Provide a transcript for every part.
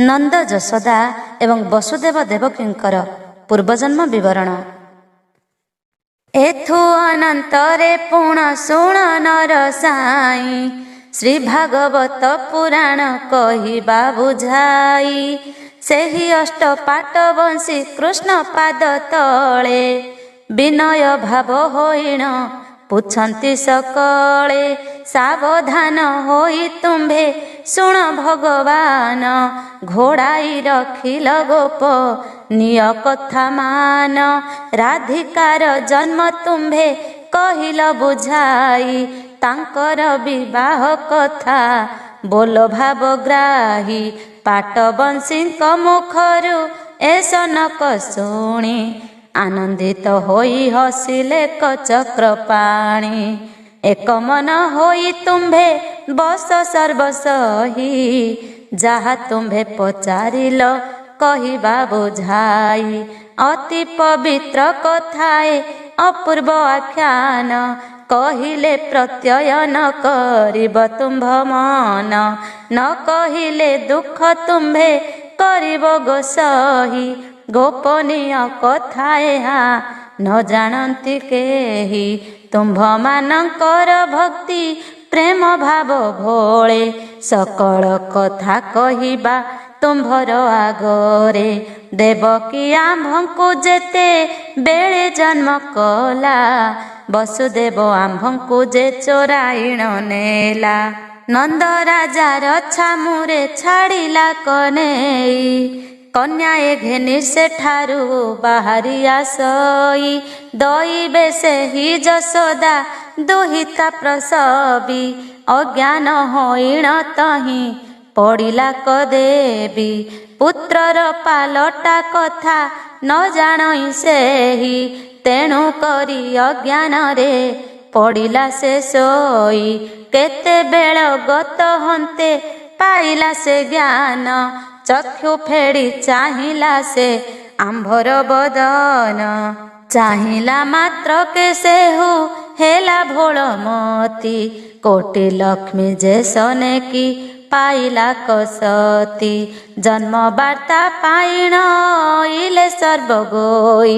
नंद यशोदा एवं वसुदेव देवकींकर पूर्वजन्म विवरण। एथु अनंतरे पुण शुण नर साई, श्री भागवत पुराण कहिबा बुझाई। सेहि अष्ट पाट बंशी कृष्ण पाद तले, विनय भाव होइण पुछन्ति सकले। सावधान होई तुम्भे शुण भगवान, घोड़ाई रखिल गोप निय कथा मान। राधिकार जन्म तुम्भे कहिल बुझाई, तांकर विवाह कथा बोल भावग्राही। पाट बंशी मुखरु ए सनक शुणी, आनंदित होई हसिले चक्रपाणी। एक मन होई तुम्भे बस सर्वसही, जहा तुम्भे पचारिल कहिबा बुझाई। अति पवित्र कथाए अपूर्व आख्यान, कहिले प्रत्यय न करिब तुम्भ मन। न कहिले दुख तुम्भे करिब गोसही, गोपनीय कथाए न जानती केही। तुम्भ मानकर भक्ति प्रेम भाव भोले, सकल कथा कहिबा तुम्भर आगरे। देवकी आम्भंकु जेते बेले जन्म कला, वसुदेव आम्भंकु जे चोराइण नेला। नंद राजार छामुरे छाड़िला कनेई, कन्याए घेनि सेठारु बाहरी आसई। दईबे सेहि यशोदा दुहिता प्रसवी, अज्ञान होइण तही पड़िला कदेवी। पुत्रर पालटा कथा न जानई सेहि, तेणु करी अज्ञान रे पड़िला से सोई। केते बेल गत हन्ते पाइला से ज्ञान, चक्षु फेड़ी चाहिला से आंभर बदन। चाहिला मात्र के सेहु हेला भोलमती, कोटि लक्ष्मी जे सने की पाइला कसती। जन्म वार्ता पाइण इले सर्व गोई,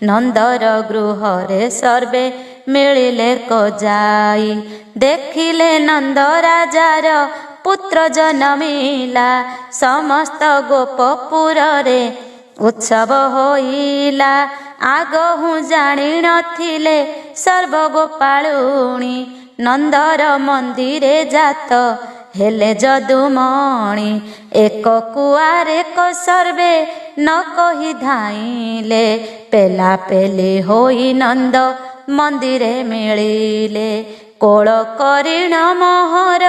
नंदर गृहरे सर्वे मिलिले को जाई। देखिले नंद राजार पुत्र जनमिला, समस्त गोपपुर रे उत्सव होइला। आगहु जानी नथिले सर्व गोपालुणी, नंदर मंदिरे जात हेले जदुमणि। एक कुआर एक सर्वे न कही धाइले, पेला पेली होई नंद मंदिरे मिलिले। कोल करिण मोहर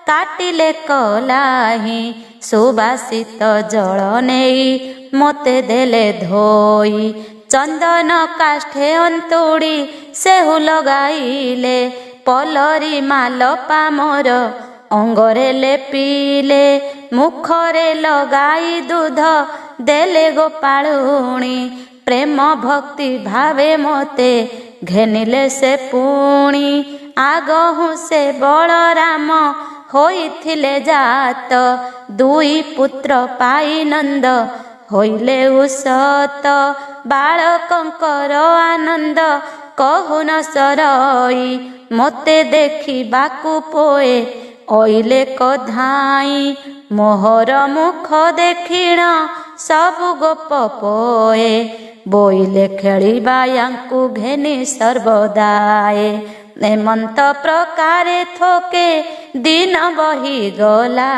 काटिले कलाही, सुबासित जल नेई मोते देले धोई। चंदन काष्ठे अंतुड़ी सेहु लगाइले, पलरी मालपा मोर अंगरे लेपिले। मुखरे लगाई दूध देले गोपालुणी, प्रेम भक्ति भावे मोते घेनिले से पुणी। आगहु से बलराम होइथिले जात, दुई पुत्र पाई नंद होइले उसत। बालकंकर आनंद कहु न सरई, मोते देखी बाकु पोए ओइले कधाई। मोहर मुख देखिण सबु गोप पोए, बोइले खेलिबा यांकु घेनि सर्वदाए। एमंत प्रकारे थोके दिन बही गला,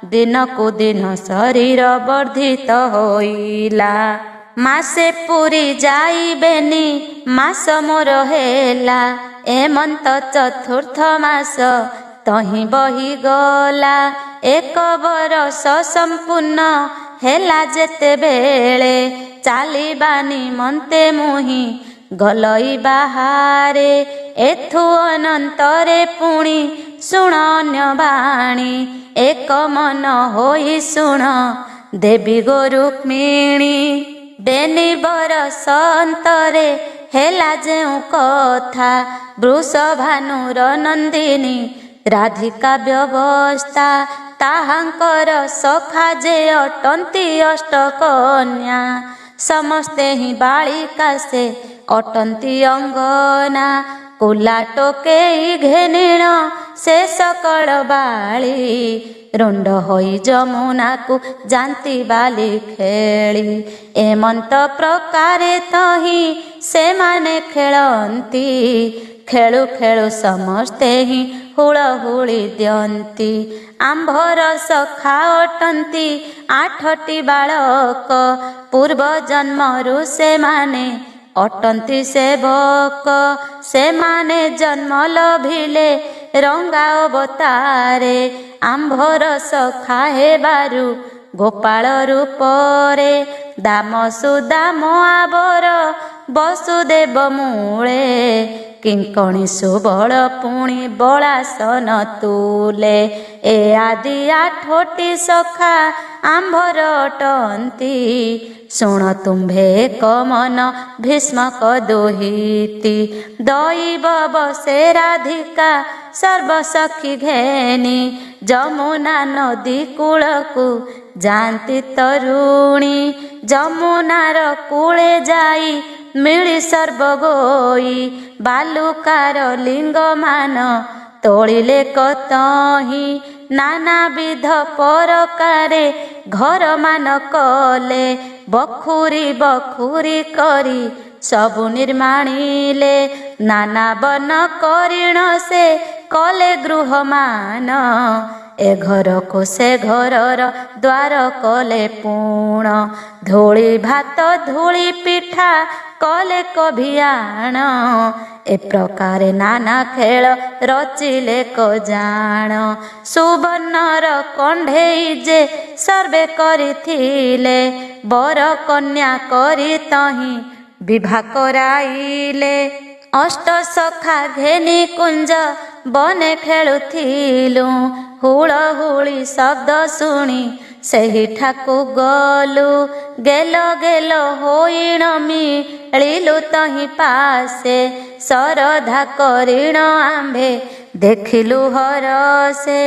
दिनकु दिन शरीर वर्धित होइला। मासे पुरी जाइबेनी मास मोर हेला, एमंत चतुर्थ मास तही बही गला। एक बरस संपूर्ण हेला जेते बेले, चालिबा निमंते मुही गलई बाहारे। एथु अनंतरे पुणी शुण अन्य बाणी, एक मन होई शुण देवी गो रुक्मिणी। बेनी बरस अंतरे हेला जेउ कथा, वृषभानुर नंदिनी राधिका व्यवस्था। ତାହାଙ୍କର ସଖା ଯେ ଅଟନ୍ତି ଅଷ୍ଟକନ୍ୟା। ସମସ୍ତେ ହିଁ ବାଳିକା ସେ ଅଟନ୍ତି ଅଙ୍ଗନା। କୁଲା ଟୋକେଇ ଘେନିଣ ସେ ସକଳ ବାଳି। ରୁଣ୍ଡ ହୋଇ ଯମୁନାକୁ ଯାନ୍ତି ବାଲି ଖେଳି। ଏମନ୍ତ ପ୍ରକାରେ ତହିଁ ସେମାନେ ଖେଳନ୍ତି। ଖେଳୁ ଖେଳୁ ସମସ୍ତେ ହିଁ ହୁଳହୁଳି ଦିଅନ୍ତି। ଆମ୍ଭର ସଖା ଅଟନ୍ତି 8ଟି ବାଳକ। ପୂର୍ବ ଜନ୍ମରୁ ସେମାନେ ଅଟନ୍ତି ସେବକ। ସେମାନେ ଜନ୍ମ ଲଭିଲେ ରଙ୍ଗା ଅବତାରେ। ଆମ୍ଭର ସଖା ହେବାରୁ ଗୋପାଳ ରୂପରେ। ଦାମ ସୁଦାମ ଆବର ବସୁଦେବ ମୂଳେ। କିଙ୍କଣି ସୁବଳ ପୁଣି ବଳାସନ ତୁଲେ। ଏ ଆଦି 8ଟି ସଖା ଆମ୍ଭର ଅଟନ୍ତି। ଶୁଣ ତୁମ୍ଭେ ଏକ ମନ ଭୀଷ୍ମକ ଦୁହିତି। ଦଇବ ବସେ ରାଧିକା ସର୍ବସଖୀ ଘେନି। ଯମୁନା ନଦୀ କୂଳକୁ ଯାନ୍ତି ତରୁଣୀ। ଯମୁନାର କୂଳେ ଯାଇ ମିଳି ସର୍ବଗୋଇ। ବାଲୁକାର ଲିଙ୍ଗମାନ ତୋଳିଲେ କତହିଁ। ନାନାବିଧ ପରକାରେ ଘରମାନ କଲେ। ବଖୁରୀ ବଖୁରୀ କରି ସବୁ ନିର୍ମାଣିଲେ। ନାନା ବନ କରିଣ ସେ କଲେ ଗୃହମାନ। ଏ ଘରକୁ ସେ ଘରର ଦ୍ୱାର କଲେ ପୁଣ। ଧୂଳି ଭାତ ଧୂଳି ପିଠା କଲେ କଭିଆଣ। ଏ ପ୍ରକାରେ ନାନା ଖେଳ ରଚିଲେ କଜାଣ। ସୁବର୍ଣ୍ଣର କଣ୍ଢେଇ ଯେ ସର୍ବେ କରିଥିଲେ। ବର କନ୍ୟା କରି ତହିଁ ବିଭା କରାଇଲେ। ଅଷ୍ଟ ସଖା ଘେନି କୁଞ୍ଜ ବନେ ଖେଳୁଥିଲୁ। ହୁଳହୁଳି ଶବ୍ଦ ଶୁଣି ସେହିଠାକୁ ଗଲୁ। ଗେଲ ଗେଲ ହୋଇଣ ମିଳିଲୁ ତହିଁ ପାଶେ। ଶରଧା କରିଣ ଆମ୍ଭେ ଦେଖିଲୁ ହରଷେ।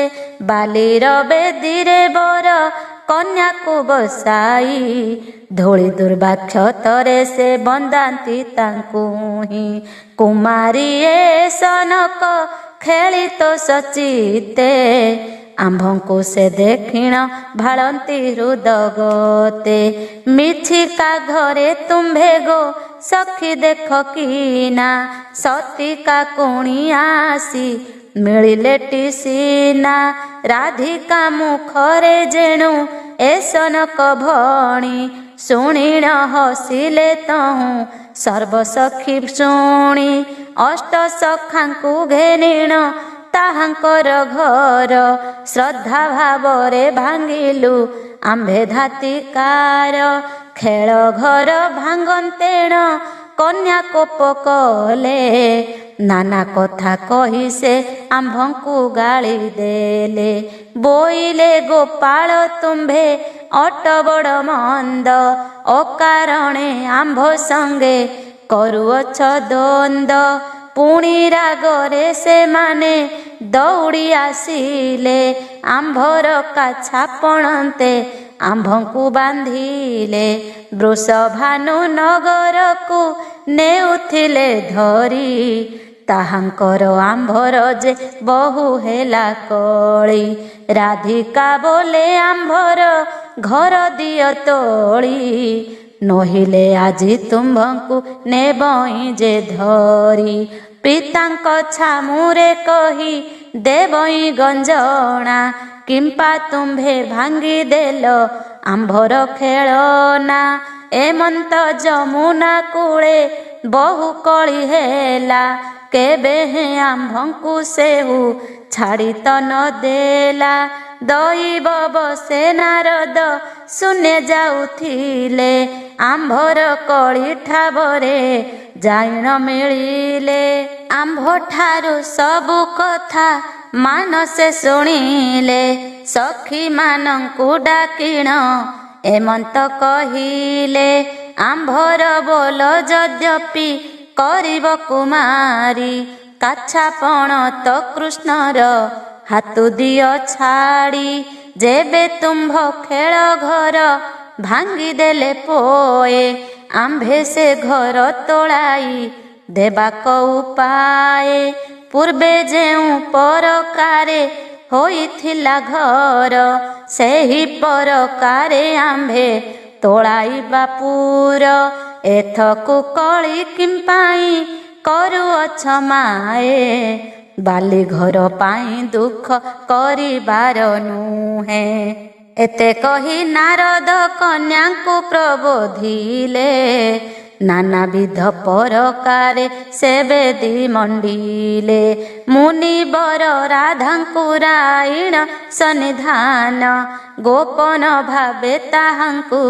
ବାଲିର ବେଦିରେ ବର କନ୍ୟାକୁ ବସାଇ। ଧୂଳି ଦୁର୍ବାକ୍ଷତରେ ସେ ବନ୍ଦାନ୍ତି ତାଙ୍କୁ ହିଁ। କୁମାରୀ ଏ ସନକ ଖେଳି ତ ସଚିତେ। ଆମ୍ଭଙ୍କୁ ସେ ଦେଖିଣ ଭାଳନ୍ତି ହୃଦଗତେ। ମିଛିକା ଘରେ ତୁମ୍ଭେ ଗୋ ସଖୀ ଦେଖ କିନା। ସତିକା କୁଣିଆ ଆସି ମିଳିଲେ ଟିସିନା। ରାଧିକା ମୁଖରେ ଯେଣୁ ଏ ସନକ ଭଣି। ଶୁଣିଣ ହସିଲେ ତହୁଁ ସର୍ବସଖୀ ଶୁଣି। ଅଷ୍ଟ ସଖାଙ୍କୁ ଘେନିଣ ତାହାଙ୍କର ଘର। ଶ୍ରଦ୍ଧା ଭାବରେ ଭାଙ୍ଗିଲୁ ଆମ୍ଭେ ଧାତିକାର। ଖେଳ ଘର ଭାଙ୍ଗନ୍ତେଣ କନ୍ୟା କୋପ କଲେ। ନାନା କଥା କହି ସେ ଆମ୍ଭଙ୍କୁ ଗାଳି ଦେଲେ। ବୋଇଲେ ଗୋପାଳ ତୁମ୍ଭେ ଅଟ ବଡ଼ ମନ୍ଦ। ଅକାରଣେ ଆମ୍ଭ ସଙ୍ଗେ କରୁଅଛ ଦ୍ୱନ୍ଦ। ପୁଣି ରାଗରେ ସେମାନେ ଦୌଡ଼ି ଆସିଲେ। ଆମ୍ଭର କାଛା ପଣନ୍ତେ ଆମ୍ଭଙ୍କୁ ବାନ୍ଧିଲେ। ବୃଷଭାନୁ ନଗରକୁ ନେଉଥିଲେ ଧରି। ତାହାଙ୍କର ଆମ୍ଭର ଯେ ବହୁ ହେଲା କଳି। ରାଧିକା ବୋଲେ ଆମ୍ଭର ଘର ଦିଅ ତୋଳି। ନହିଲେ ଆଜି ତୁମ୍ଭଙ୍କୁ ନେବଇଁ ଯେ ଧରି। ପିତାଙ୍କ ଛାମୁରେ କହି ଦେବଇଁ ଗଞ୍ଜଣା। କିମ୍ପା ତୁମ୍ଭେ ଭାଙ୍ଗିଦେଲ ଆମ୍ଭର ଖେଳନା। ଏମନ୍ତ ଯମୁନା କୂଳେ ବହୁ କଳି ହେଲା। କେବେ ହେ ଆମ୍ଭଙ୍କୁ ସେହୁ ଛାଡ଼ି ତ ନ ଦେଲା। ଦଇବ ବସେ ନାରଦ ଶୂନ୍ୟ ଯାଉଥିଲେ। ଆମ୍ଭର କଳି ଠାବରେ ଯାଇ ନ ମିଳିଲେ। ଆମ୍ଭଠାରୁ ସବୁ କଥା ମାନସେ ଶୁଣିଲେ। ସଖୀମାନଙ୍କୁ ଡାକିଣ ଏମନ୍ତ କହିଲେ। ଆମ୍ଭର ବୋଲ ଯଦ୍ୟପି କରିବ କୁମାରୀ। କାଛା ପଣ ତ କୃଷ୍ଣର ହାତୁ ଦିଅ ଛାଡ଼ି। जेबे तुम्भ खेल घर भांगिदेले पोए आम्भे से घर तोड़ाई देबाक उपाए पूर्वे जेउ परकारे होइथिला घर सेही परकारे आम्भे तोड़ाइबा पूर एथकु कଳି किंपाई करुअछ माए बाली घर पाई दुख करिबार नुहे एते कही नारद कन्या को प्रबोधिले नानाविध परकारे सेवेदी मंडिले मुनिवर राधांकु रायण सन्निधान गोपन भावे ताहांकु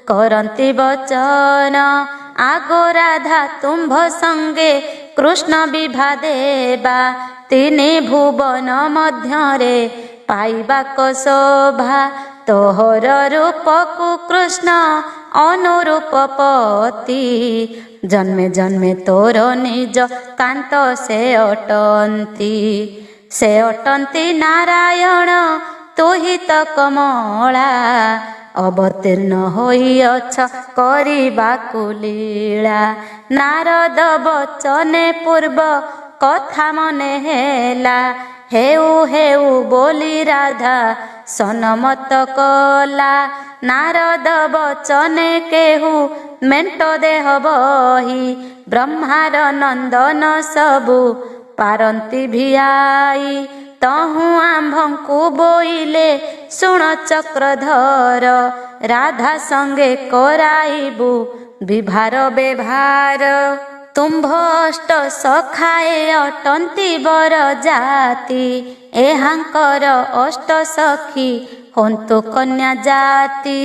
करंती वचन आगो राधा तुम्भ संगे कृष्ण विभा देवा तीनि भुवन मध्यरे पाइबाक शोभा तोहर रूपकु कृष्ण अनुरूप पति जन्मे जन्मे तोर निज कांत से अटंती नारायण तुहि त कमला अवतीर्ण होइअछ करिबाकु लीला नारद बचने पूर्व कथा मने हेला हेउ हेउ बोली राधा सनमत कला नारद बचने केहू मेंट देह बही ब्रह्मार नंदन सबु पारंती भियाई तहु आंभंकु बोइले सुण चक्रधर राधा संगे कराइबु विभार बेभार तुम्भ अष्ट सखाए अटंती बर जाति एहांकर अष्ट सखी हंतु कन्या जाति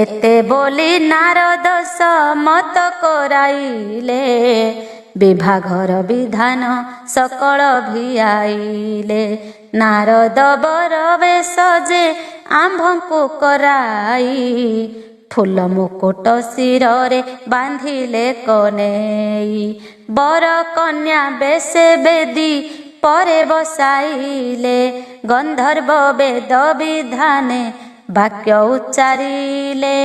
एते बोली नारद समत कराइले विभाघर विधान सकल भियाइले नारद बर बेश जे आंभंकु कराई फूल मुकुट शिरे बांधिले कनेई बर कन्या बेशे बेदी परे बसाइले गंधर्व वेद विधाने वाक्य उच्चारिले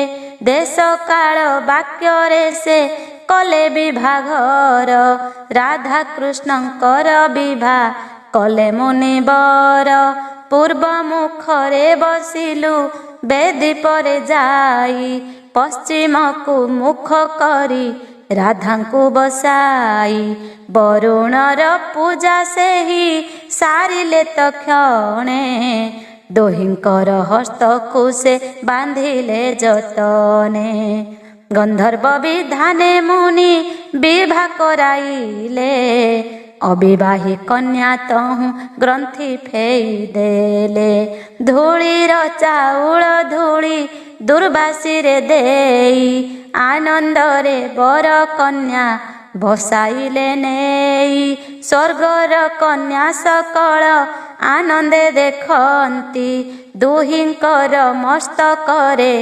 देश काल वाक्य रे से कले विभाघर राधा कृष्णंकर विभा कले मुनिवर पूर्व मुखरे बसिलु बेदी परे जाई पश्चिम को मुख करी राधांकु बसाई वरुणर पूजा सेही सारिले तक्षणे दोहिंकर हस्तकु से बांधिले जतने गंधर्व विधाने मुनि विभा कराइले अविवाही कन्या तहु ग्रंथि फेई देले धूलीर चाउल धूली दुर्वासी रे देई आनंदरे बर कन्या बसाइले नेई स्वर्गर कन्या सकल आनंदे देखंती दुहिंकर मस्तकरे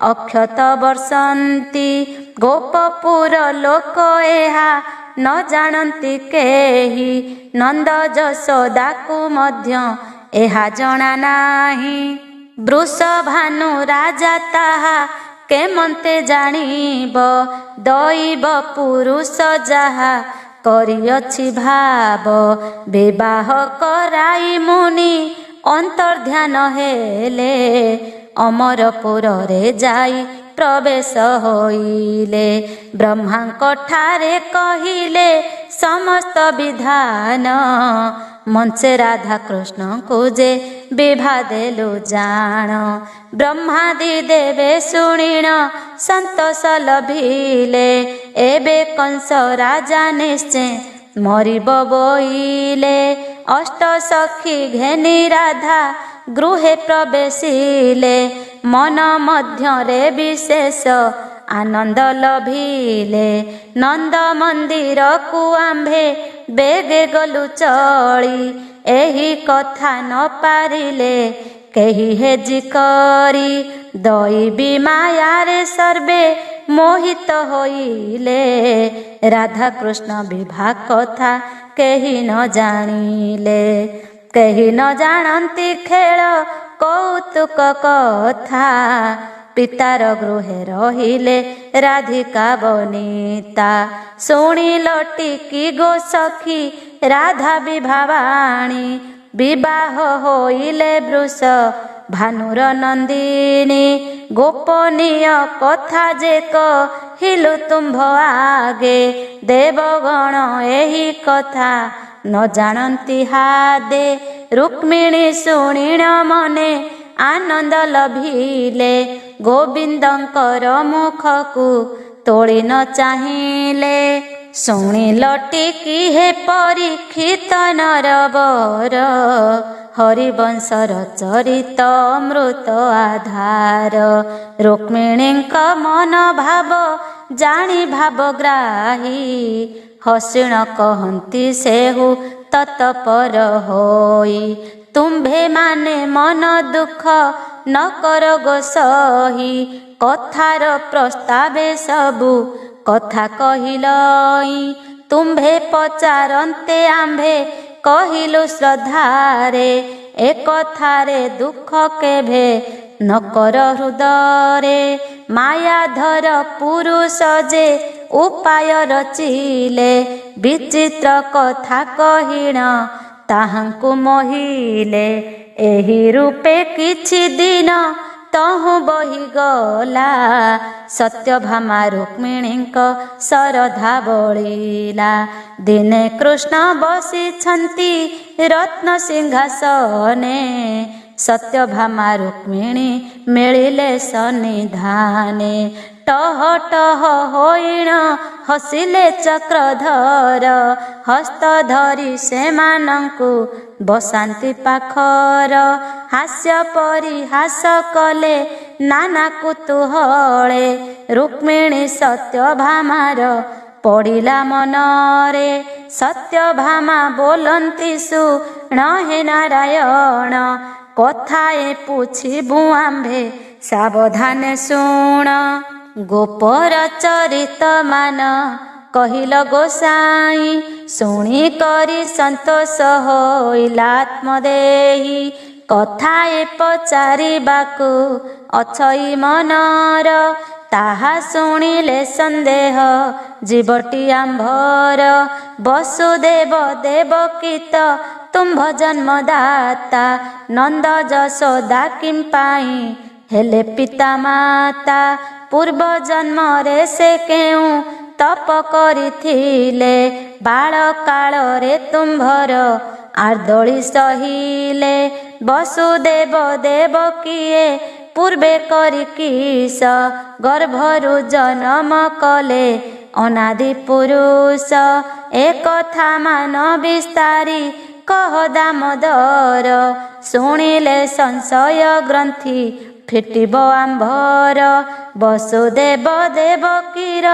अक्षत वर्षंती गोपपुर लोक एहा न जानती केही नंद जशोदाकु मध्य एहा जଣା नाही वृषभानु राजा ताहा केमंते जानिब दैव पुरुष जाहा करिअछि भाव विवाह कराई मुनि अंतर्ध्यान हेले अमरपुर रे जाई प्रवेश होइले ब्रह्मांक ठारे कहिले समस्त विधान मंचे राधा कृष्ण को जे विभा देलु जान ब्रह्मादि देवे शुणिण संतोष लभिले एबे कंस राजा निश्चय मरिब बोइले अष्ट सखी घेनी राधा गृहे प्रवेशिले मन मध्यरे विशेष आनंद लभिले नंद मंदिर को आंभे बेगे गलु चली एही कथा न पारिले केही हेजी करी दैवी मायारे सर्वे मोहित होइले राधा कृष्ण विवाह कथा केही न जानिले केही न जानती खेल କୌତୁକ କଥା। ପିତାର ଗୃହେ ରହିଲେ ରାଧିକା ବନିତା। ଶୁଣିଲ ଟିକି ଗୋ ସଖୀ ରାଧା ବିଭାବାଣୀ। ବିବାହ ହୋଇଲେ ବୃଷ ଭାନୁର ନନ୍ଦିନୀ। ଗୋପନୀୟ କଥା ଯେ କହିଲୁ ତୁମ୍ଭ ଆଗେ। ଦେବଗଣ ଏହି କଥା ନ ଜାଣନ୍ତି ହାଦେ। ରୁକ୍ମିଣୀ ଶୁଣିଣ ମନେ ଆନନ୍ଦ ଲଭିଲେ। ଗୋବିନ୍ଦଙ୍କର ମୁଖକୁ ତୋଳି ନ ଚାହିଁଲେ। ଶୁଣିଲ ଟିକି ହେ ପରୀକ୍ଷିତ ନରବର। ହରିବଂଶର ଚରିତ ଅମୃତ ଆଧାର। ରୁକ୍ମିଣୀଙ୍କ ମନ ଭାବ ଜାଣି ଭାବଗ୍ରାହୀ। ହସିଣ କହନ୍ତି ସେହୁ ତତ୍ପର ହୋଇ। ତୁମ୍ଭେ ମାନେ ମନ ଦୁଃଖ ନ କର ଗୋ ସହି। କଥାର ପ୍ରସ୍ତାବେ ସବୁ କଥା କହିଲଇ। ତୁମ୍ଭେ ପଚାରନ୍ତେ ଆମ୍ଭେ କହିଲୁ ଶ୍ରଦ୍ଧାରେ। ଏ କଥାରେ ଦୁଃଖ କେଭେ ନ କର ହୃଦରେ। ମାୟାଧର ପୁରୁଷ ଯେ ଉପାୟ ରଚିଲେ। ବିଚିତ୍ର କଥା କହିଣ ତାହାଙ୍କୁ ମୋହିଲେ। ଏହି ରୂପେ କିଛି ଦିନ ତହୁଁ ବହିଗଲା। ସତ୍ୟଭାମା ରୁକ୍ମିଣୀଙ୍କ ଶରଧା ବଳିଲା। ଦିନେ କୃଷ୍ଣ ବସିଛନ୍ତି ରତ୍ନ ସିଂହାସନେ। ସତ୍ୟଭାମା ରୁକ୍ମିଣୀ ମିଳିଲେ ସନ୍ନିଧାନେ। ଟହ ଟହ ହୋଇଣ ହସିଲେ ଚକ୍ରଧର। ହସ୍ତ ଧରି ସେମାନଙ୍କୁ ବସାନ୍ତି ପାଖର। ହାସ୍ୟ ପରିହାସ କଲେ ନାନା କୁତୁହଳେ। ରୁକ୍ମିଣୀ ସତ୍ୟଭାମାର ପଡ଼ିଲା ମନରେ। ସତ୍ୟଭାମା ବୋଲନ୍ତି ଶୁଣ ହେ ନାରାୟଣ। କଥାଏ ପୁଛିବୁ ଆମ୍ଭେ ସାବଧାନେ ଶୁଣ। ଗୋପର ଚରିତ ମାନ କହିଲ ଗୋସାଇଁ। ଶୁଣି କରି ସନ୍ତୋଷ ହୋଇଲା ଆତ୍ମଦେହି। କଥାଏ ପଚାରିବାକୁ ଅଛଇ ମନର। ତାହା ଶୁଣିଲେ ସନ୍ଦେହ ଜୀବଟି ଆମ୍ଭର। ବସୁଦେବ ଦେବକୀତ ତୁମ୍ଭ ଜନ୍ମଦାତା। ନନ୍ଦ ଯଶୋଦା କିମ୍ପାଇଁ ହେଲେ ପିତା ମାତା। ପୂର୍ବ ଜନ୍ମରେ ସେ କେଉଁ ତପ କରିଥିଲେ। ବାଳ କାଳରେ ତୁମ୍ଭର ଆର୍ଦ୍ଦଳି ସହିଲେ। ବସୁଦେବ ଦେବକୀଏ ପୂର୍ବେ କରି କିସ। ଗର୍ଭରୁ ଜନମ କଲେ ଅନାଦି ପୁରୁଷ। ଏ କଥା ମାନ ବିସ୍ତାରି କହ ଦାମୋଦର। ଶୁଣିଲେ ସଂଶୟ ଗ୍ରନ୍ଥି ଫିଟିବ ଆମ୍ଭର। ବସୁଦେବ ଦେବକୀର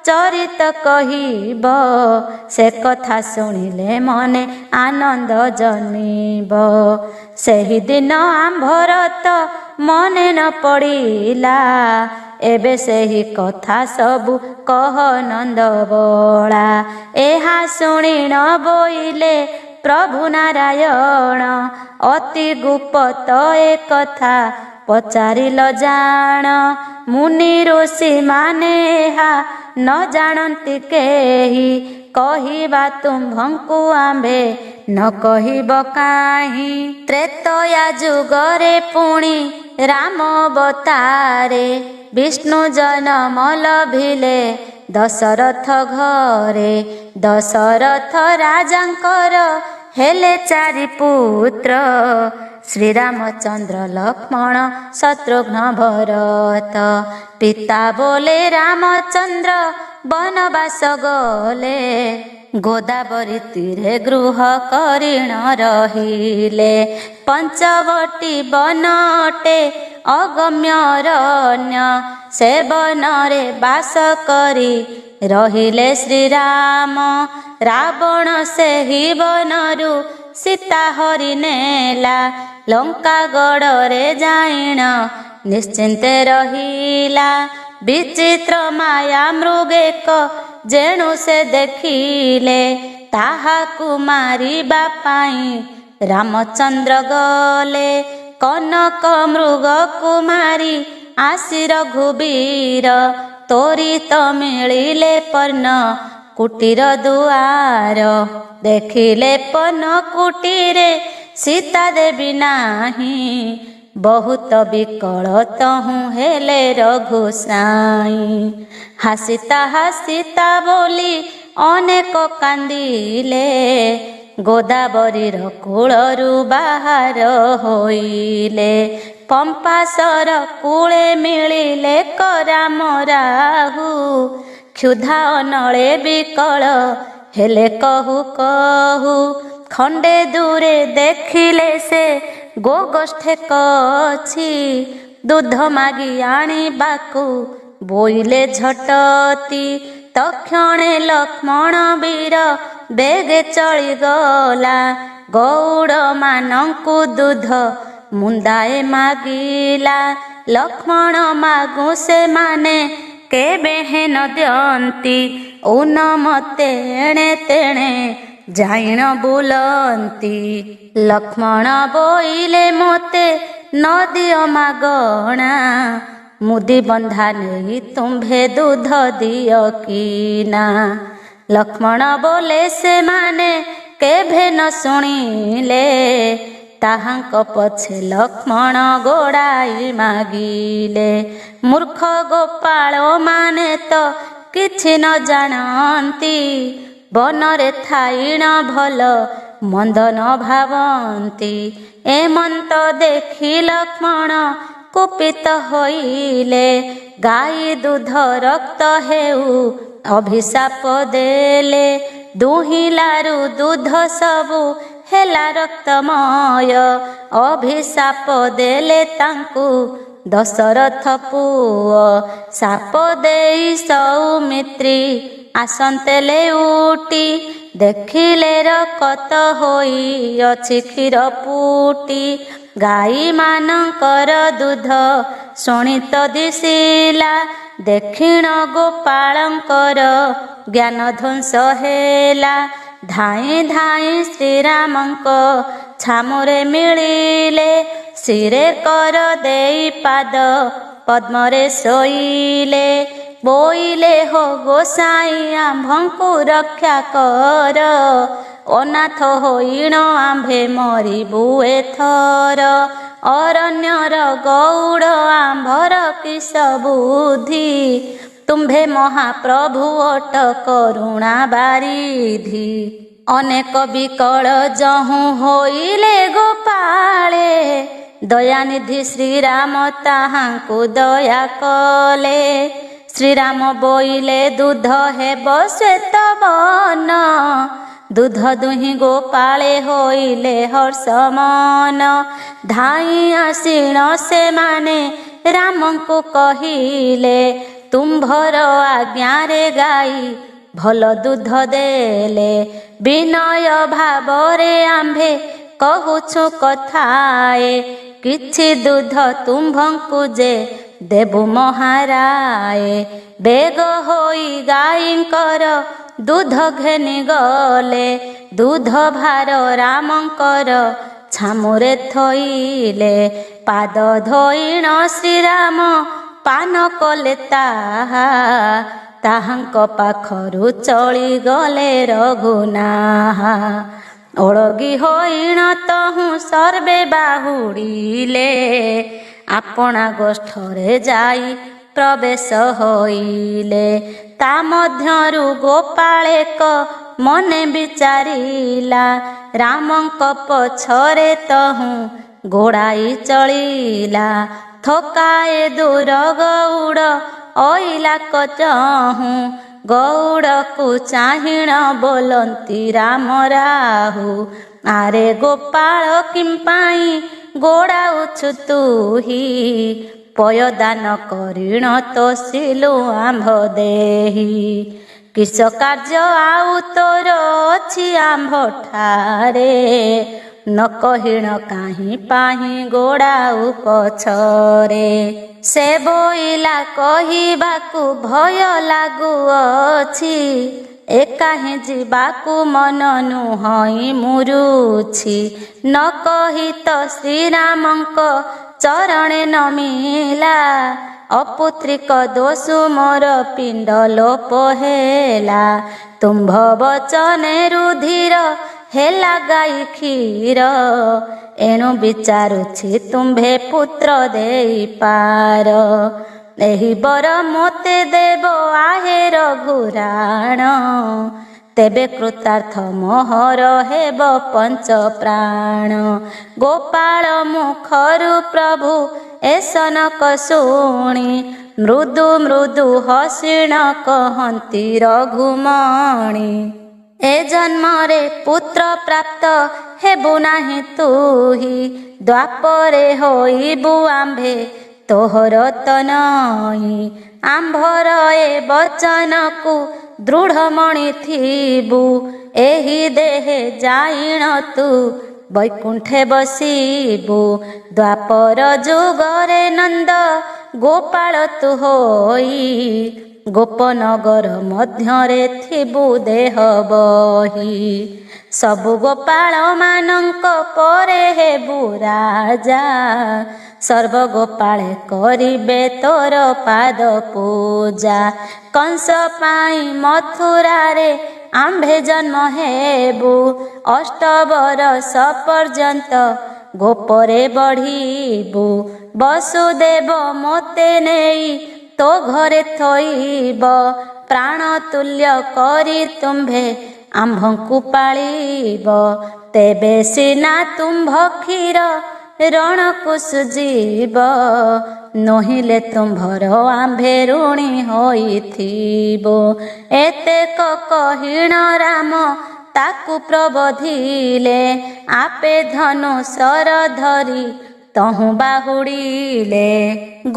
ଚରିତ କହିବ। ସେ କଥା ଶୁଣିଲେ ମନେ ଆନନ୍ଦ ଜନ୍ମିବ। ସେହିଦିନ ଆମ୍ଭର ତ ମନେ ନ ପଡ଼ିଲା। ଏବେ ସେହି କଥା ସବୁ କହ ନନ୍ଦ ବଳା। ଏହା ଶୁଣି ନ ବୋଇଲେ ପ୍ରଭୁ ନାରାୟଣ। ଅତି ଗୁପ୍ତ ଏ କଥା ପଚାରିଲ ଜାଣ। ମୁନି ଋଷି ମାନେ ଏହା ନ ଜାଣନ୍ତି କେହି। କହିବା ତୁମ୍ଭଙ୍କୁ ଆମ୍ଭେ ନ କହିବ କାହିଁ। ତ୍ରେତୟା ଯୁଗରେ ପୁଣି ରାମ ଅବତାରେ। ବିଷ୍ଣୁ ଜନମ ଲଭିଲେ ଦଶରଥ ଘରେ। ଦଶରଥ ରାଜାଙ୍କର ହେଲେ ଚାରି ପୁତ୍ର। ଶ୍ରୀରାମଚନ୍ଦ୍ର ଲକ୍ଷ୍ମଣ ଶତ୍ରୁଘ୍ନ ଭରତ। ପିତା ବୋଲେ ରାମଚନ୍ଦ୍ର ବନବାସ ଗଲେ। ଗୋଦାବରୀ ତୀରେ ଗୃହ କରିଣ ରହିଲେ। ପଞ୍ଚବଟୀ ବନ ଅଟେ ଅଗମ୍ୟ ଅରଣ୍ୟ। ସେ ବନରେ ବାସ କରି ରହିଲେ ଶ୍ରୀରାମ। ରାବଣ ସେହି ବନରୁ ସୀତା ହରି ନେଲା। ଲଙ୍କା ଗଡ଼ରେ ଯାଇଣ ନିଶ୍ଚିନ୍ତେ ରହିଲା। ବିଚିତ୍ର ମାୟା ମୃଗେକ ଯେଣୁ ସେ ଦେଖିଲେ। ତାହାକୁ ମାରିବା ପାଇଁ ରାମଚନ୍ଦ୍ର ଗଲେ। କନକ ମୃଗ କୁମାରୀ ଆସି ରଘୁବୀର ତୋରି ତ ମିଳିଲେ ପର୍ଣ୍ଣ କୁଟୀର ଦୁଆର। ଦେଖିଲେ ପର୍ଣ୍ଣ କୁଟୀରେ ସୀତା ଦେବୀ ନାହିଁ ବହୁତ ବିକଳ ତହୁଁ ହେଲେ ରଘୁ ସାଇଁ। ହାସିତା ହାସିତା ବୋଲି ଅନେକ କାନ୍ଦିଲେ ଗୋଦାବରୀର କୂଳରୁ ବାହାର ହୋଇଲେ। ପମ୍ପାସର କୂଳେ ମିଳିଲେ କରାମ ରାହୁ କ୍ଷୁଧା ଅନଳେ ବିକଳ ହେଲେ କହୁ କହୁ। ଖଣ୍ଡେ ଦୂରେ ଦେଖିଲେ ସେ ଗୋଗୋଷ୍ଠେ କଛି ଦୁଧ ମାଗି ଆଣିବାକୁ ବୋଇଲେ ଝଟତି। ତକ୍ଷଣେ ଲକ୍ଷ୍ମଣ ବୀର ବେଗେ ଚଳିଗଲା ଗଉଡ଼ ମାନଙ୍କୁ ଦୁଧ ମୁନ୍ଦାଏ ମାଗିଲା। ଲକ୍ଷ୍ମଣ ମାଗୁ ସେମାନେ କେବେ ହେନ ଦିଅନ୍ତି ଉନ ମତେ ଏଣେ ତେଣେ ଜାଇଣ ବୁଲନ୍ତି। ଲକ୍ଷ୍ମଣ ବୋଇଲେ ମୋତେ ନଦିଅ ମାଗଣା ମୁଦି ବନ୍ଧା ନେଇ ତୁମ୍ଭେ ଦୁଧ ଦିଅ କିନା। ଲକ୍ଷ୍ମଣ ବୋଲେ ସେମାନେ କେଭେ ନ ଶୁଣିଲେ ତାହାଙ୍କ ପଛେ ଲକ୍ଷ୍ମଣ ଗୋଡ଼ାଇ ମାଗିଲେ। ମୂର୍ଖ ଗୋପାଳ ମାନେ ତ କିଛି ନ ଜାଣନ୍ତି ବନରେ ଥାଇଣ ଭଲ ମନ୍ଦ ନ ଭାବନ୍ତି। ଏମନ୍ତ ଦେଖି ଲକ୍ଷ୍ମଣ କୁପିତ ହୋଇଲେ ଗାଈ ଦୁଧ ରକ୍ତ ହେଉ ଅଭିଶାପ ଦେଲେ। ଦୁହିଁଲାରୁ ଦୁଧ ସବୁ ହେଲା ରକ୍ତମୟ ଅଭିଶାପ ଦେଲେ ତାଙ୍କୁ ଦଶରଥ ପୁଅ। ସାପ ଦେଇ ସୌମିତ୍ରୀ ଆସନ୍ତେ ଲେଉଟି ଦେଖିଲେ ରକତ ହୋଇଅଛି କ୍ଷୀର ଫୁଟି। ଗାଈମାନଙ୍କର ଦୁଧ ଶୁଣି ତ ଦିଶିଲା ଦକ୍ଷିଣ ଗୋପାଳଙ୍କର ଜ୍ଞାନ ଧ୍ୱଂସ ହେଲା। ଧାଇଁ ଧାଇଁ ଶ୍ରୀରାମଙ୍କ ଛାମୁରେ ମିଳିଲେ ଶିରେ କର ଦେଇ ପାଦ ପଦ୍ମରେ ଶୋଇଲେ। ବୋଇଲେ ହୋ ଗୋସାଇଁ ଆମ୍ଭଙ୍କୁ ରକ୍ଷା କର ଅନାଥ ହୋଇଣ ଆମ୍ଭେ ମରିବୁ ଏଥର। ଅରଣ୍ୟର ଗଉଡ଼ ଆମ୍ଭର କିସ ବୁଦ୍ଧି ତୁମ୍ଭେ ମହାପ୍ରଭୁ ଅଟ କରୁଣା ବାରିଧି। ଅନେକ ବିକଳ ଯହୁଁ ହୋଇଲେ ଗୋପାଳେ ଦୟାନିଧି ଶ୍ରୀରାମ ତାହାଙ୍କୁ ଦୟା କଲେ। ଶ୍ରୀରାମ ବୋଇଲେ ଦୁଧ ହେବ ଶ୍ଵେତ ବନ ଦୁଧ ଦୁହିଁ ଗୋପାଳେ ହୋଇଲେ ହର୍ଷ ମନ। ଧାଇଁ ଆସିଣ ସେମାନେ ରାମଙ୍କୁ କହିଲେ ତୁମ୍ଭର ଆଜ୍ଞାରେ ଗାଈ ଭଲ ଦୁଧ ଦେଲେ। ବିନୟ ଭାବରେ ଆମ୍ଭେ କହୁଛୁ କଥାଏ କିଛି ଦୁଧ ତୁମ୍ଭଙ୍କୁ ଯେ ଦେବୁ ମହାରାଏ। ବେଗ ହୋଇ ଗାଈଙ୍କର ଦୁଧ ଘେନି ଗଲେ ଦୁଧ ଭାର ରାମଙ୍କର ଛାମୁରେ ଥୋଇଲେ। ପାଦ ଧୋଇଣ ଶ୍ରୀରାମ ପାନ କଲେ ତାହା ତାହାଙ୍କ ପାଖରୁ ଚଳିଗଲେ ରଘୁନାହା। ଓଳଗି ହୋଇଣ ତହୁଁ ସର୍ବେ ବାହୁଡ଼ିଲେ ଆପଣା ଗୋଷ୍ଠରେ ଯାଇ ପ୍ରବେଶ ହୋଇଲେ। ତା ମଧ୍ୟରୁ ଗୋପାଳେକ ମନେ ବିଚାରିଲା ରାମଙ୍କ ପଛରେ ତହୁଁ ଗୋଡ଼ାଇ ଚଳିଲା। ଥକାଏ ଦୂର ଗଉଡ଼ ଅଇଲା କଚହୁଁ ଗଉଡ଼କୁ ଚାହିଣ ବୋଲନ୍ତି ରାମ ରାହୁ। ଆରେ ଗୋପାଳ କିମ୍ପାଇଁ ଗୋଡ଼ାଉଛୁ ତୁହି ପୟଦାନ କରିଣ ତୋଷିଲୁ ଆମ୍ଭ ଦେହି। କିସ କାର୍ଯ୍ୟ ଆଉ ତୋର ଅଛି ଆମ୍ଭଠାରେ ନ କହିଣ କାହିଁ ପାହିଁ ଗୋଡ଼ାଉ ପଛରେ। ସେ ବୋଇଲା କହିବାକୁ ଭୟ ଲାଗୁଅଛି ଏକା ହିଁ ଯିବାକୁ ମନ ନୁହଁଇ ମୁରୁଛି, ନ କହି ତ ଶ୍ରୀରାମଙ୍କ ଚରଣେ ନମିଲା। ଅପୁତ୍ରିକ ଦୋଷୁ ମୋର ପିଣ୍ଡ ଲୋପ ହେଲା, ତୁମ୍ଭ ବଚନେ ରୁଧିର ହେଲା ଗାଈ କ୍ଷୀର। ଏଣୁ ବିଚାରୁଛି ତୁମ୍ଭେ ପୁତ୍ର ଦେଇପାର, ଏହି ବର ମୋତେ ଦେବ ଆହେ ରଘୁରାଣ। ତେବେ କୃତାର୍ଥ ମୋହର ହେବ ପଞ୍ଚ ପ୍ରାଣ। ଗୋପାଳ ମୁଖରୁ ପ୍ରଭୁ ଏସନକ ଶୁଣି, ମୃଦୁ ମୃଦୁ ହସିଣ କହନ୍ତି ରଘୁମଣି। ଏ ଜନ୍ମରେ ପୁତ୍ର ପ୍ରାପ୍ତ ହେବୁ ନାହିଁ ତୁହି, ଦ୍ୱାପରେ ହୋଇବୁ ଆମ୍ଭେ ତୋହର ତନଇ। ଆମ୍ଭର ଏ ବଚନକୁ ଦୃଢ଼ ମଣିଥିବୁ, ଏହି ଦେହେ ଯାଇଣ ତୁ ବୈକୁଣ୍ଠେ ବସିବୁ। ଦ୍ୱାପର ଯୁଗରେ ନନ୍ଦ ଗୋପାଳ ତୁ ହୋଇ, ଗୋପନଗର ମଧ୍ୟରେ ଥିବୁ ଦେହ ବହି। ସବୁ ଗୋପାଳ ମାନଙ୍କ ପରେ ହେବୁ ରାଜା, ସର୍ବଗୋପାଳେ କରିବେ ତୋର ପାଦ ପୂଜା। କଂସ ପାଇଁ ମଥୁରାରେ ଆମ୍ଭେ ଜନ୍ମ ହେବୁ, ଅଷ୍ଟବରଷ ପର୍ଯ୍ୟନ୍ତ ଗୋପରେ ବଢ଼ିବୁ। ବସୁଦେବ ମୋତେ ନେଇ ତୋ ଘରେ ଥୋଇବ, ପ୍ରାଣ ତୁଲ୍ୟ କରି ତୁମ୍ଭେ ଆମ୍ଭଙ୍କୁ ପାଳିବ। ତେବେ ସିନା ତୁମ୍ଭ କ୍ଷୀର ରଣକୁ ସୁଜିବ, ନୋହିଲେ ତୁମ୍ଭର ଆମ୍ଭେ ଋଣୀ ହୋଇଥିବ। ଏତେକ କହିଣ ରାମ ତାକୁ ପ୍ରବୋଧିଲେ, ଆପେ ଧନୁଶର ଧରି ତହୁଁ ବାହୁଡ଼ିଲେ।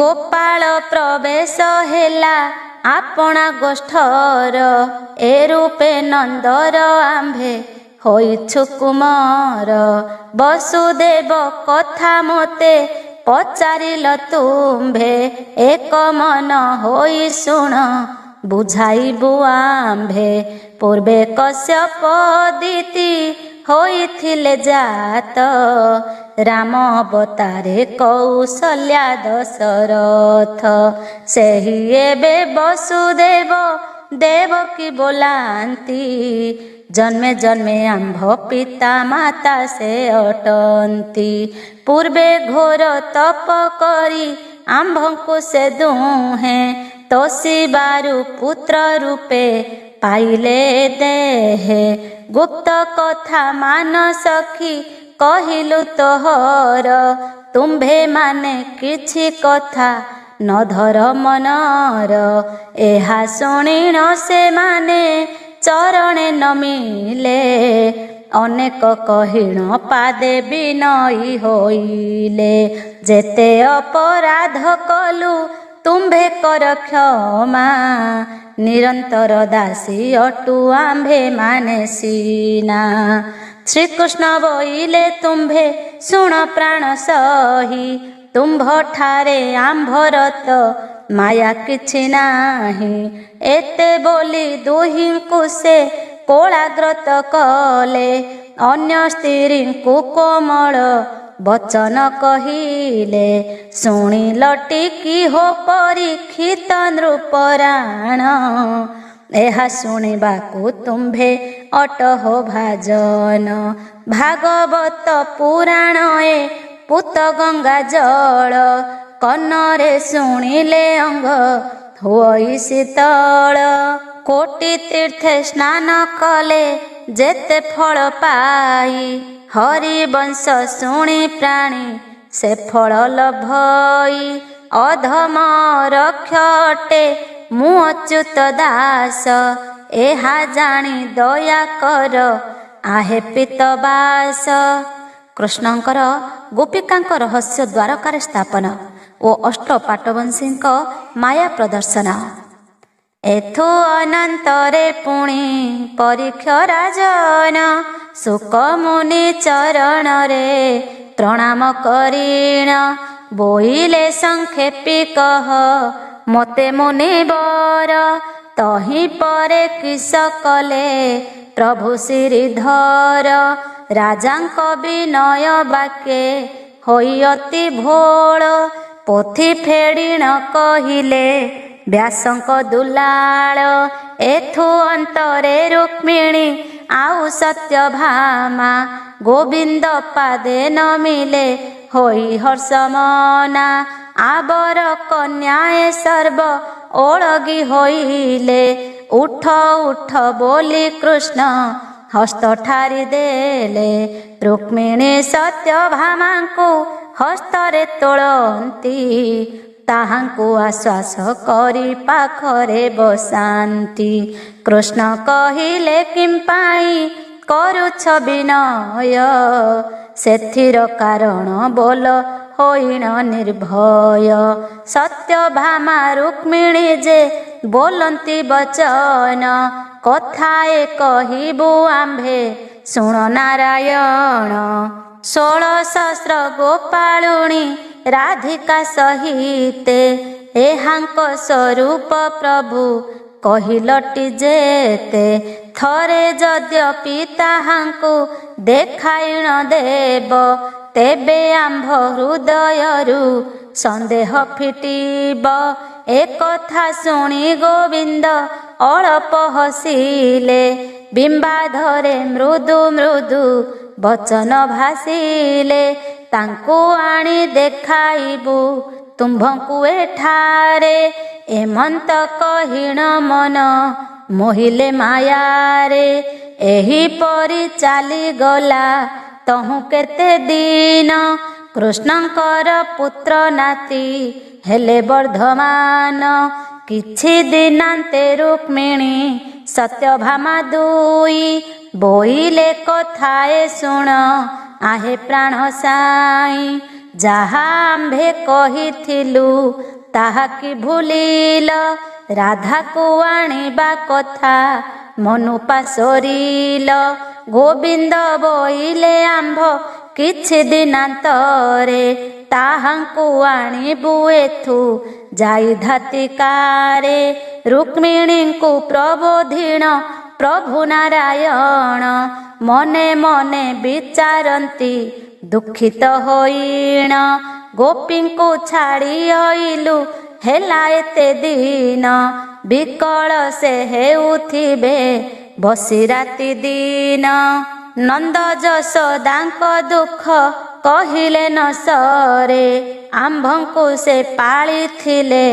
ଗୋପାଳ ପ୍ରବେଶ ହେଲା ଆପଣା ଗୋଷ୍ଠର, ଏ ରୂପେ ନନ୍ଦର ଆମ୍ଭେ ହୋଇଛୁ କୁମର। ବସୁଦେବ କଥା ମୋତେ ପଚାରିଲ ତୁମ୍ଭେ, ଏକ ମନ ହୋଇ ଶୁଣ ବୁଝାଇବୁ ଆମ୍ଭେ। ପୂର୍ବେ କଶ୍ୟପ ଦିତି ହୋଇଥିଲେ ଜାତ, ରାମ ଅବତାରେ କୌଶଲ୍ୟା ଦଶରଥ। ସେହି ଏବେ ବସୁଦେବ ଦେବକୀ ବୋଲାନ୍ତି, ଜନ୍ମେ ଜନ୍ମେ ଆମ୍ଭ ପିତା ମାତା ସେ ଅଟନ୍ତି। ପୂର୍ବେ ଘୋର ତପ କରି ଆମ୍ଭଙ୍କୁ ସେ ଦୁହେଁ, ତୋଷିବାରୁ ପୁତ୍ର ରୂପେ ପାଇଲେ ଦେହେ। ଗୁପ୍ତ କଥା ମାନ ସଖୀ କହିଲୁ ତୋହର, ତୁମ୍ଭେ ମାନେ କିଛି କଥା ନ ଧର ମନର। ଏହା ଶୁଣିଣ ସେମାନେ ଚରଣେ ନମିଲେ, ଅନେକ କହିଣ ପାଦେ ବିନୟୀ ହୋଇଲେ। ଯେତେ ଅପରାଧ କଲୁ ତୁମ୍ଭେ କର କ୍ଷମା, ନିରନ୍ତର ଦାସୀ ଅଟୁ ଆମ୍ଭେ ମାନେ ସିନା। ଶ୍ରୀକୃଷ୍ଣ ବୋଇଲେ ତୁମ୍ଭେ ଶୁଣ ପ୍ରାଣ ସହି, ତୁମ୍ଭଠାରେ ଆମ୍ଭର ତ ମାୟା କିଛି ନାହିଁ। ଏତେ ବୋଲି ଦୁହିଁଙ୍କୁ ସେ କୋଳାଗ୍ରତ କଲେ, ଅନ୍ୟ ସ୍ତ୍ରୀଙ୍କୁ କୋମଳ ବଚନ କହିଲେ। ଶୁଣିଲ ଟିକି ହୋ ପରୀକ୍ଷିତ ନୃପରାଣ, ଏହା ଶୁଣିବାକୁ ତୁମ୍ଭେ ଅଟ ହୋ ଭାଜନ। ଭାଗବତ ପୁରାଣ ଏ ପୂତ ଗଙ୍ଗା ଜଳ, କର୍ଣ୍ଣରେ ଶୁଣିଲେ ଅଙ୍ଗ ହୋଇ ଶୀତଳ। କୋଟି ତୀର୍ଥେ ସ୍ନାନ କଲେ ଯେତେ ଫଳ ପାଇ, ହରିବଂଶ ଶୁଣି ପ୍ରାଣୀ ସେ ଫଳ ଲଭଇ। ଅଧମ ରକ୍ଷ ଅଟେ ମୁଁ ଅଚ୍ୟୁତ ଦାସ, ଏହା ଜାଣି ଦୟା କର ଆହେ ପିତବାସ। କୃଷ୍ଣଙ୍କର ଗୋପିକାଙ୍କ ରହସ୍ୟ ଦ୍ୱାରକାରେ ସ୍ଥାପନ ଓ ଅଷ୍ଟ ପାଟବଂଶୀଙ୍କ ମାୟା ପ୍ରଦର୍ଶନ। ଏଥୁ ଅନନ୍ତରେ ପୁଣି ପରୀକ୍ଷ ରାଜନ, ଶୁକ ମୁନି ଚରଣରେ ପ୍ରଣାମ କରିଣ। ବୋଇଲେ ସଂକ୍ଷେପି କହ ମୋତେ ମୁନିବର, तही परे किस कले प्रभु श्रीधर। राजांक विनय बाके होई अति भोल पोथी फेड़ी न कहिले व्यासंक दुलाल। एथु अंतरे रुक्मिणी आउ सत्यभामा गोविंद पादे न मिले होई हर्षमना। आबर कन्याए सर्व ओळगी होइले उठ उठ बोली कृष्ण हस्त ठारी देले। रुक्मिणी सत्यभामांकु हस्तरे तोळंती ताहांकु आश्वास करी पाखरे बसांती। कृष्ण कहिले किंपाई करुछ विनय सेथिर कारण बोल होइण निर्भय। सत्यभामा रुक्मिणी जे बोलंती बचन कथाए कहिबु आम्भे शुण नारायण। 16 सहस्र गोपालुणी राधिका सहिते एहांक स्वरूप प्रभु कहिलटी जेते। थरे यद्यपि ताहांकु देखाइण देव तेबे आम्भ हृदयरु संदेह फिटिब। एकथा शुणी गोविंद अळप हसिले बिंबाधरे मृदु मृदु वचन भासिले। तांकु आनी देखाइबु तुम्भंकु एठारे एमंत कहिण मन मोहिले मायारे। एही परी चाली गला तहु केते दिन कृष्णंकर पुत्र नाती हेले वर्धमान। किछि दिनांते रुक्मिणी सत्यभामा दुई बोइले कथाए शुण आहे प्राण साई। जाहा आम्भे कहिथिलु ताहा कि भूलिल राधा को आनिबा कथा मनु पासरिल। गोविंद बोइले आम्भ किछि दिनांतरे ताहांकु आनिबु एथु जाई धातिकारे। रुक्मिणींकु प्रबोधिण प्रभु नारायण मने मने विचारंती दुखित होइण। गोपींकु छाड़ी आइलु हेला एते दिन विकल से हेउथिबे बसी राति दिन। नंद जशोदांक दुख कहिले न सरे आम्भंकु से पालिथिले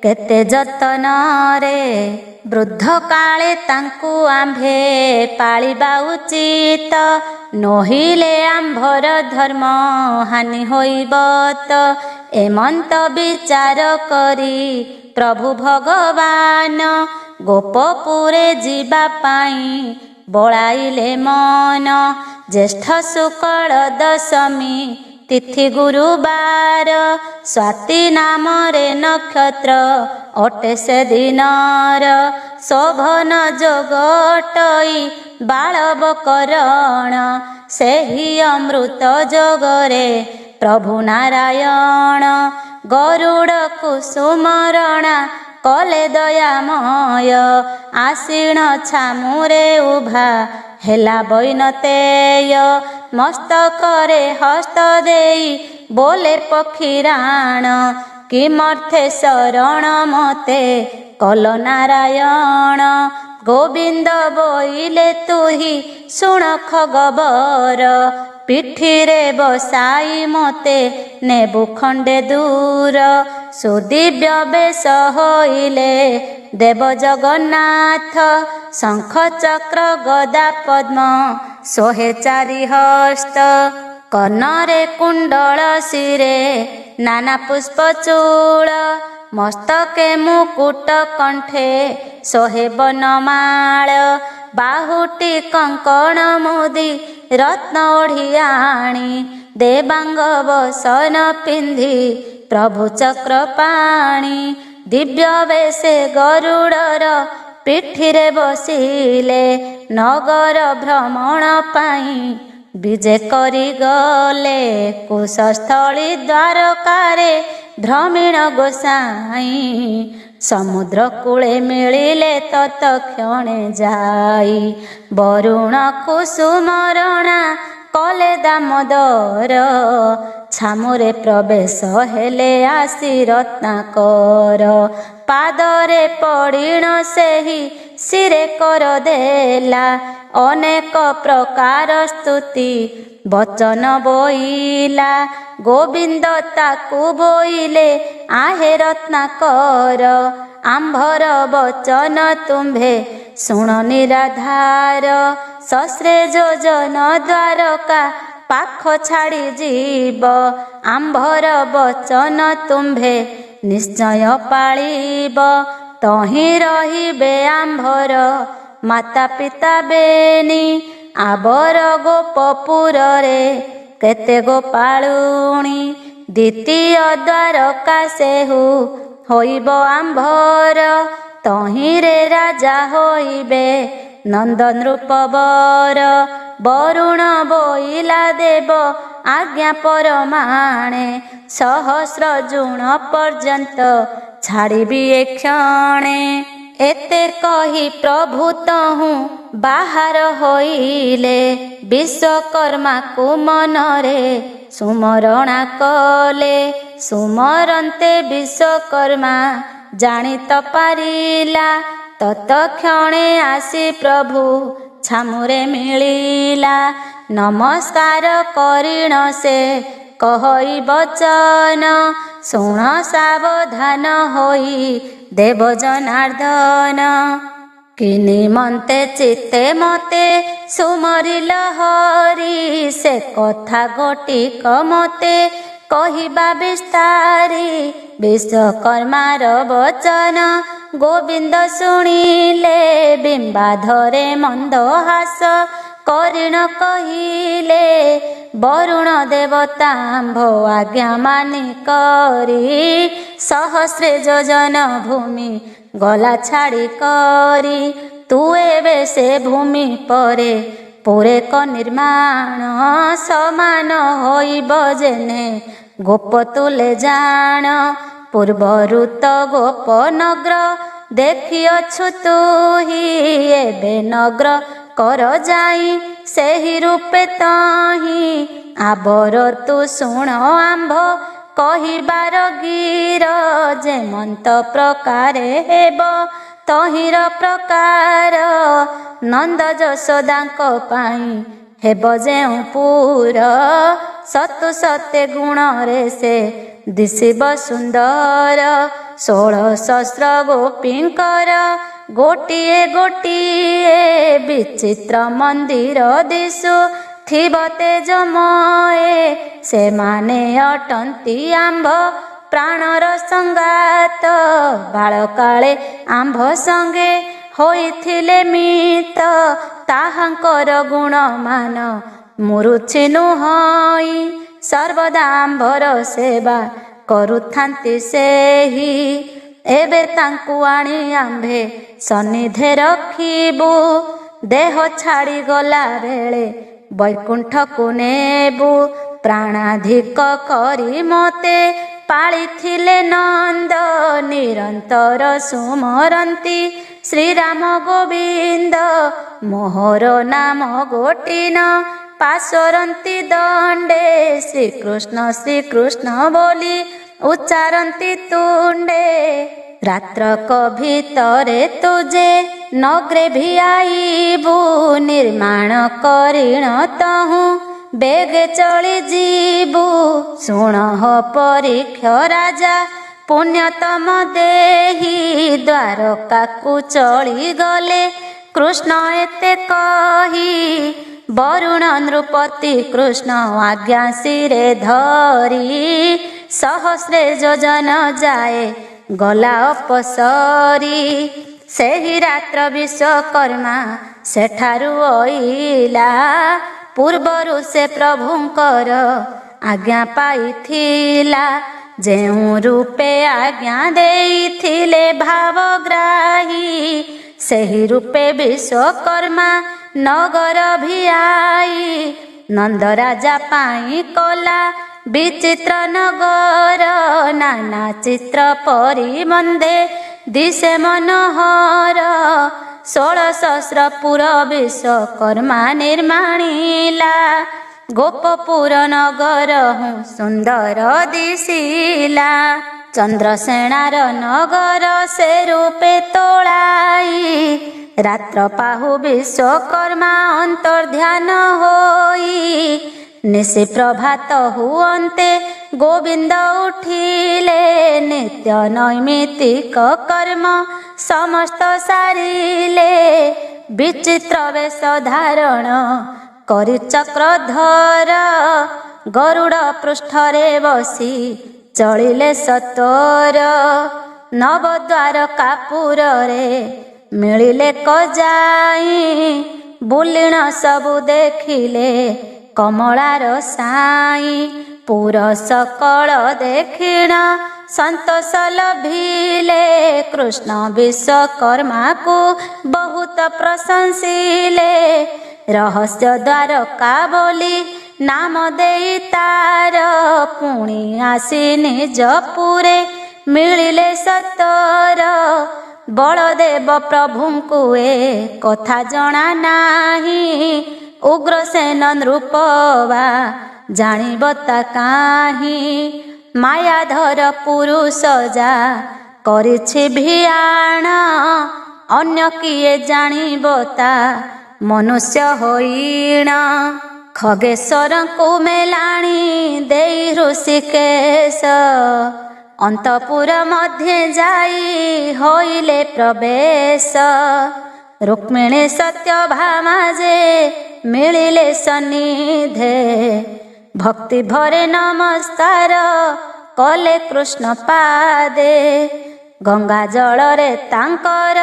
केते जतनरे। वृद्ध काले तांकु आम्भे पालिबा उचित नहिले आम्भर धर्म हानि होइबत। एमंत विचार करी प्रभु भगवान गोपपुरे जीवा पाई बळाइले मन। ज्येष्ठ शुक्ल दशमी तिथि गुरुवार स्वाति नाम रे नक्षत्र अटे से दिनर। शोभन जोगटई बालवकरण सेहि अमृत जोगरे प्रभु नारायण। गरुड़ कुसुमरणा कले दयामय आसीण छामुरे उभा हेला बैनतेय। मस्तकरे हस्त देई बोले पक्षीराण किमर्थे शरण मते कल नारायण। गोविंद बोइले तुही शुण खगबर पिठिरे बसाई मते नेबु खंडे दूर। सुदिव्य बेश होइले देव जगन्नाथ शंख चक्र गदा पद्म सोहे चारि हस्त। कर्णरे कुंडल शिरे नाना पुष्प चूल मस्तके मुकुट कंठे सोहे बनमाळ। बाहुटी कंकण मुदी रत्न ओढ़ियाणी देवांग बसन पिंधि प्रभु चक्र पाणी। दिव्य वेशे गरुड़र पिठिरे बसिले नगर भ्रमण पाई विजे करी गले। कुशस्थली द्वारकारे भ्रमिण गोसाई ସମୁଦ୍ର କୂଳେ ମିଳିଲେ ତତକ୍ଷଣେ ଯାଇ ବରୁଣ କୁସୁମରଣା କଲେ ଦାମୋଦର ଛାମୁରେ ପ୍ରବେଶ ହେଲେ ଆସି ରତ୍ନାକର ପାଦରେ ପଡ଼ିଣ ସେହି ଶିରେ କର ଦେଲା ଅନେକ ପ୍ରକାର ସ୍ତୁତି ବଚନ ବୋଇଲା ଗୋବିନ୍ଦ ତାକୁ ବୋଇଲେ ଆହେ ରତ୍ନାକର ଆମ୍ଭର ବଚନ ତୁମ୍ଭେ ଶୁଣ ନିରାଧାର ସସ୍ରେ ଯୋଜନ ଦ୍ୱାରକା ପାଖ ଛାଡ଼ି ଯିବ ଆମ୍ଭର ବଚନ ତୁମ୍ଭେ ନିଶ୍ଚୟ ପାଳିବ ତହିଁ ରହିବେ ଆମ୍ଭର ମାତା ପିତା ବେନି ଆବର ଗୋପପୁରରେ କେତେ ଗୋପାଳୁଣୀ ଦ୍ୱିତୀୟ ଦ୍ୱାରକା ସେହୁ ହୋଇବ ଆମ୍ଭର ତହିଁରେ ରାଜା ହୋଇବେ ନନ୍ଦ ନୃପବର ବରୁଣ ବୋଇଲା ଦେବ ଆଜ୍ଞା ପରମାଣେ ସହସ୍ର ଜୁଣ ପର୍ଯ୍ୟନ୍ତ ଛାଡ଼ିବି ଏ କ୍ଷଣେ ଏତେ କହି ପ୍ରଭୁ ତହୁଁ ବାହାର ହୋଇଲେ ବିଶ୍ୱକର୍ମାକୁ ମନରେ ସୁମରଣା କଲେ ସୁମରନ୍ତେ ବିଶ୍ୱକର୍ମା ଜାଣି ତ ପାରିଲା ତତକ୍ଷଣେ ଆସି ପ୍ରଭୁ ଛାମୁରେ ମିଳିଲା ନମସ୍କାର କରିଣ ସେ କହି ବଚନ ଶୁଣ ସାବଧାନ ହୋଇ ଦେବ ଜନାର୍ଦ୍ଦନ କିନି ମନ୍ତେ ଚିତ୍ତେ ମତେ ସୁମରିଲ ହରି ସେ କଥା ଗୋଟିକ ମତେ କହିବା ବିସ୍ତାରି ବିଶ୍ୱକର୍ମାର ବଚନ ଗୋବିନ୍ଦ ଶୁଣିଲେ ବିମ୍ବାଧରେ ମନ୍ଦହାସ କରିଣ କହିଲେ ବରୁଣ ଦେବତା ଆମ୍ଭ ଆଜ୍ଞା ମାନି କରି ସହସ୍ରେ ଯୋଜନ ଭୂମି ଗଲା ଛାଡ଼ି କରି ତୁ ଏବେ ସେ ଭୂମି ପରେ ପୁରେକ ନିର୍ମାଣ ସମାନ ହୋଇବ ଯେନେ ଗୋପ ତୁଲେ ଜାଣ ପୂର୍ବରୁ ତ ଗୋପ ନଗ୍ର ଦେଖିଅଛୁ ତୁହି ଏବେ ନଗ୍ର କର ଯାଇ ସେହି ରୂପେ ତହିଁ ଆବର ତୁ ଶୁଣ ଆମ୍ଭ କହିବାର ଗିର ଯେମନ୍ତ ପ୍ରକାରେ ହେବ ତହିଁର ପ୍ରକାର ନନ୍ଦ ଯଶୋଦାଙ୍କ ପାଇଁ ହେବ ଯେଉଁ ପୁର ସତୁ ସତେ ଗୁଣରେ ସେ ଦିଶିବ ସୁନ୍ଦର 16,000 ଗୋପୀଙ୍କର ଗୋଟିଏ ଗୋଟିଏ ବିଚିତ୍ର ମନ୍ଦିର ଦିଶୁ ଥିବ ତେଜମୟ ସେମାନେ ଅଟନ୍ତି ଆମ୍ଭ ପ୍ରାଣର ସଙ୍ଗାତ ବାଳକାଳେ ଆମ୍ଭ ସଙ୍ଗେ ହୋଇଥିଲେ ମିତ ତାହାଙ୍କର ଗୁଣମାନ ମୁରୁଛି ନୁହଁଇ ସର୍ବଦା ଆମ୍ଭର ସେବା କରୁଥାନ୍ତି ସେହି ଏବେ ତାଙ୍କୁ ଆଣି ଆମ୍ଭେ ସନ୍ନିଧେ ରଖିବୁ ଦେହ ଛାଡ଼ି ଗଲା ବେଳେ ବୈକୁଣ୍ଠକୁ ନେବୁ ପ୍ରାଣାଧିକ କରି ମତେ ପାଳିଥିଲେ ନନ୍ଦ ନିରନ୍ତର ସୁମରନ୍ତି ଶ୍ରୀରାମ ଗୋବିନ୍ଦ ମୋହର ନାମ ଗୋଟିନ ପାଶରନ୍ତି ଦଣ୍ଡେ ଶ୍ରୀକୃଷ୍ଣ ଶ୍ରୀକୃଷ୍ଣ ବୋଲି ଉଚ୍ଚାରନ୍ତି ତୁଣ୍ଡେ ରାତ୍ରକ ଭିତରେ ତୁଜେ ନଗ୍ରେ ଭିଆଇବୁ ନିର୍ମାଣ କରିଣ ତହୁଁ ବେଗେ ଚଳି ଯିବୁ ଶୁଣ ପରୀକ୍ଷ ରାଜା ପୁଣ୍ୟତମ ଦେହି ଦ୍ୱାରକାକୁ ଚଳି ଗଲେ କୃଷ୍ଣ ଏତେ କହି ବରୁଣ ନୃପତି କୃଷ୍ଣ ଆଜ୍ଞା ଶିରେ ଧରି ସହସ୍ରେ ଯୋଜନ ଯାଏ ଗଲା ଅପସରି ସେହି ରାତ୍ର ବିଶ୍ୱକର୍ମା ସେଠାରୁ ଅଇଲା ପୂର୍ବରୁ ସେ ପ୍ରଭୁଙ୍କର ଆଜ୍ଞା ପାଇଥିଲା ଯେଉଁ ରୂପେ ଆଜ୍ଞା ଦେଇଥିଲେ ଭାବଗ୍ରାହୀ ସେହି ରୂପେ ବିଶ୍ୱକର୍ମା ନଗର ଭିଆଇ ନନ୍ଦରାଜା ପାଇଁ କଲା ବିଚିତ୍ର ନଗର ନାନା ଚିତ୍ର ପରି ବନ୍ଦେ ଦିଶେ ମନୋହର। 16 ପୁର ବିଶ୍ୱକର୍ମା ନିର୍ମାଣିଲା। ଗୋପପୁର ନଗର ସୁନ୍ଦର ଦିଶିଲା। ଚନ୍ଦ୍ରସେଣାର ନଗର ସେ ରୂପେ ତୋଳାଇ। ରାତ୍ର ପାହୁ ବିଶ୍ୱକର୍ମା ଅନ୍ତର୍ଧ୍ୟାନ ହୋଇ। ନିଶି ପ୍ରଭାତ ହୁଅନ୍ତେ ଗୋବିନ୍ଦ ଉଠିଲେ। ନିତ୍ୟ ନୈମିତିକ କର୍ମ ସମସ୍ତ ସାରିଲେ। ବିଚିତ୍ର ବେଶ ଧାରଣ କରି ଚକ୍ରଧର। ଗରୁଡ଼ ପୃଷ୍ଠରେ ବସି ଚଳିଲେ ସତ୍ୱର। ନବଦ୍ୱାରକାପୁରରେ ମିଳିଲେ କଜାଇ। ବୁଲିଣ ସବୁ ଦେଖିଲେ କମଳାର ସାଇ। ପୁର ସକଳ ଦେଖିଣ ସନ୍ତୋଷ ଲଭିଲେ। କୃଷ୍ଣ ବିଶ୍ୱକର୍ମାକୁ ବହୁତ ପ୍ରଶଂସିଲେ। ରହସ୍ୟ ଦ୍ୱାରକା ବୋଲି ନାମ ଦେଇ ତାର। ପୁଣି ଆସି ନିଜ ପୁରେ ମିଳିଲେ ସତର। ବଳଦେବ ପ୍ରଭୁଙ୍କୁ ଏ କଥା ଜଣା ନାହିଁ। ଉଗ୍ରସେନ ନୃପବା ଜାଣିବ ତା କାହିଁ। ମାୟାଧର ପୁରୁଷ ଯା କରିଛି ଭିଆଣ। ଅନ୍ୟ କିଏ ଜାଣିବ ତା ମନୁଷ୍ୟ ହୋଇଣ। ଖଗେଶ୍ୱରଙ୍କୁ ମେଲାଣି ଦେଇ ହୃଷିକେଶ। ଅନ୍ତପୁର ମଧ୍ୟେ ଯାଇ ହୋଇଲେ ପ୍ରବେଶ। ରୁକ୍ମିଣୀ ସତ୍ୟଭାମା ଯେ ମିଳିଲେ ସନ୍ନିଧେ। ଭକ୍ତି ଭରେ ନମସ୍କାର କଲେ କୃଷ୍ଣ ପାଦେ। ଗଙ୍ଗା ଜଳରେ ତାଙ୍କର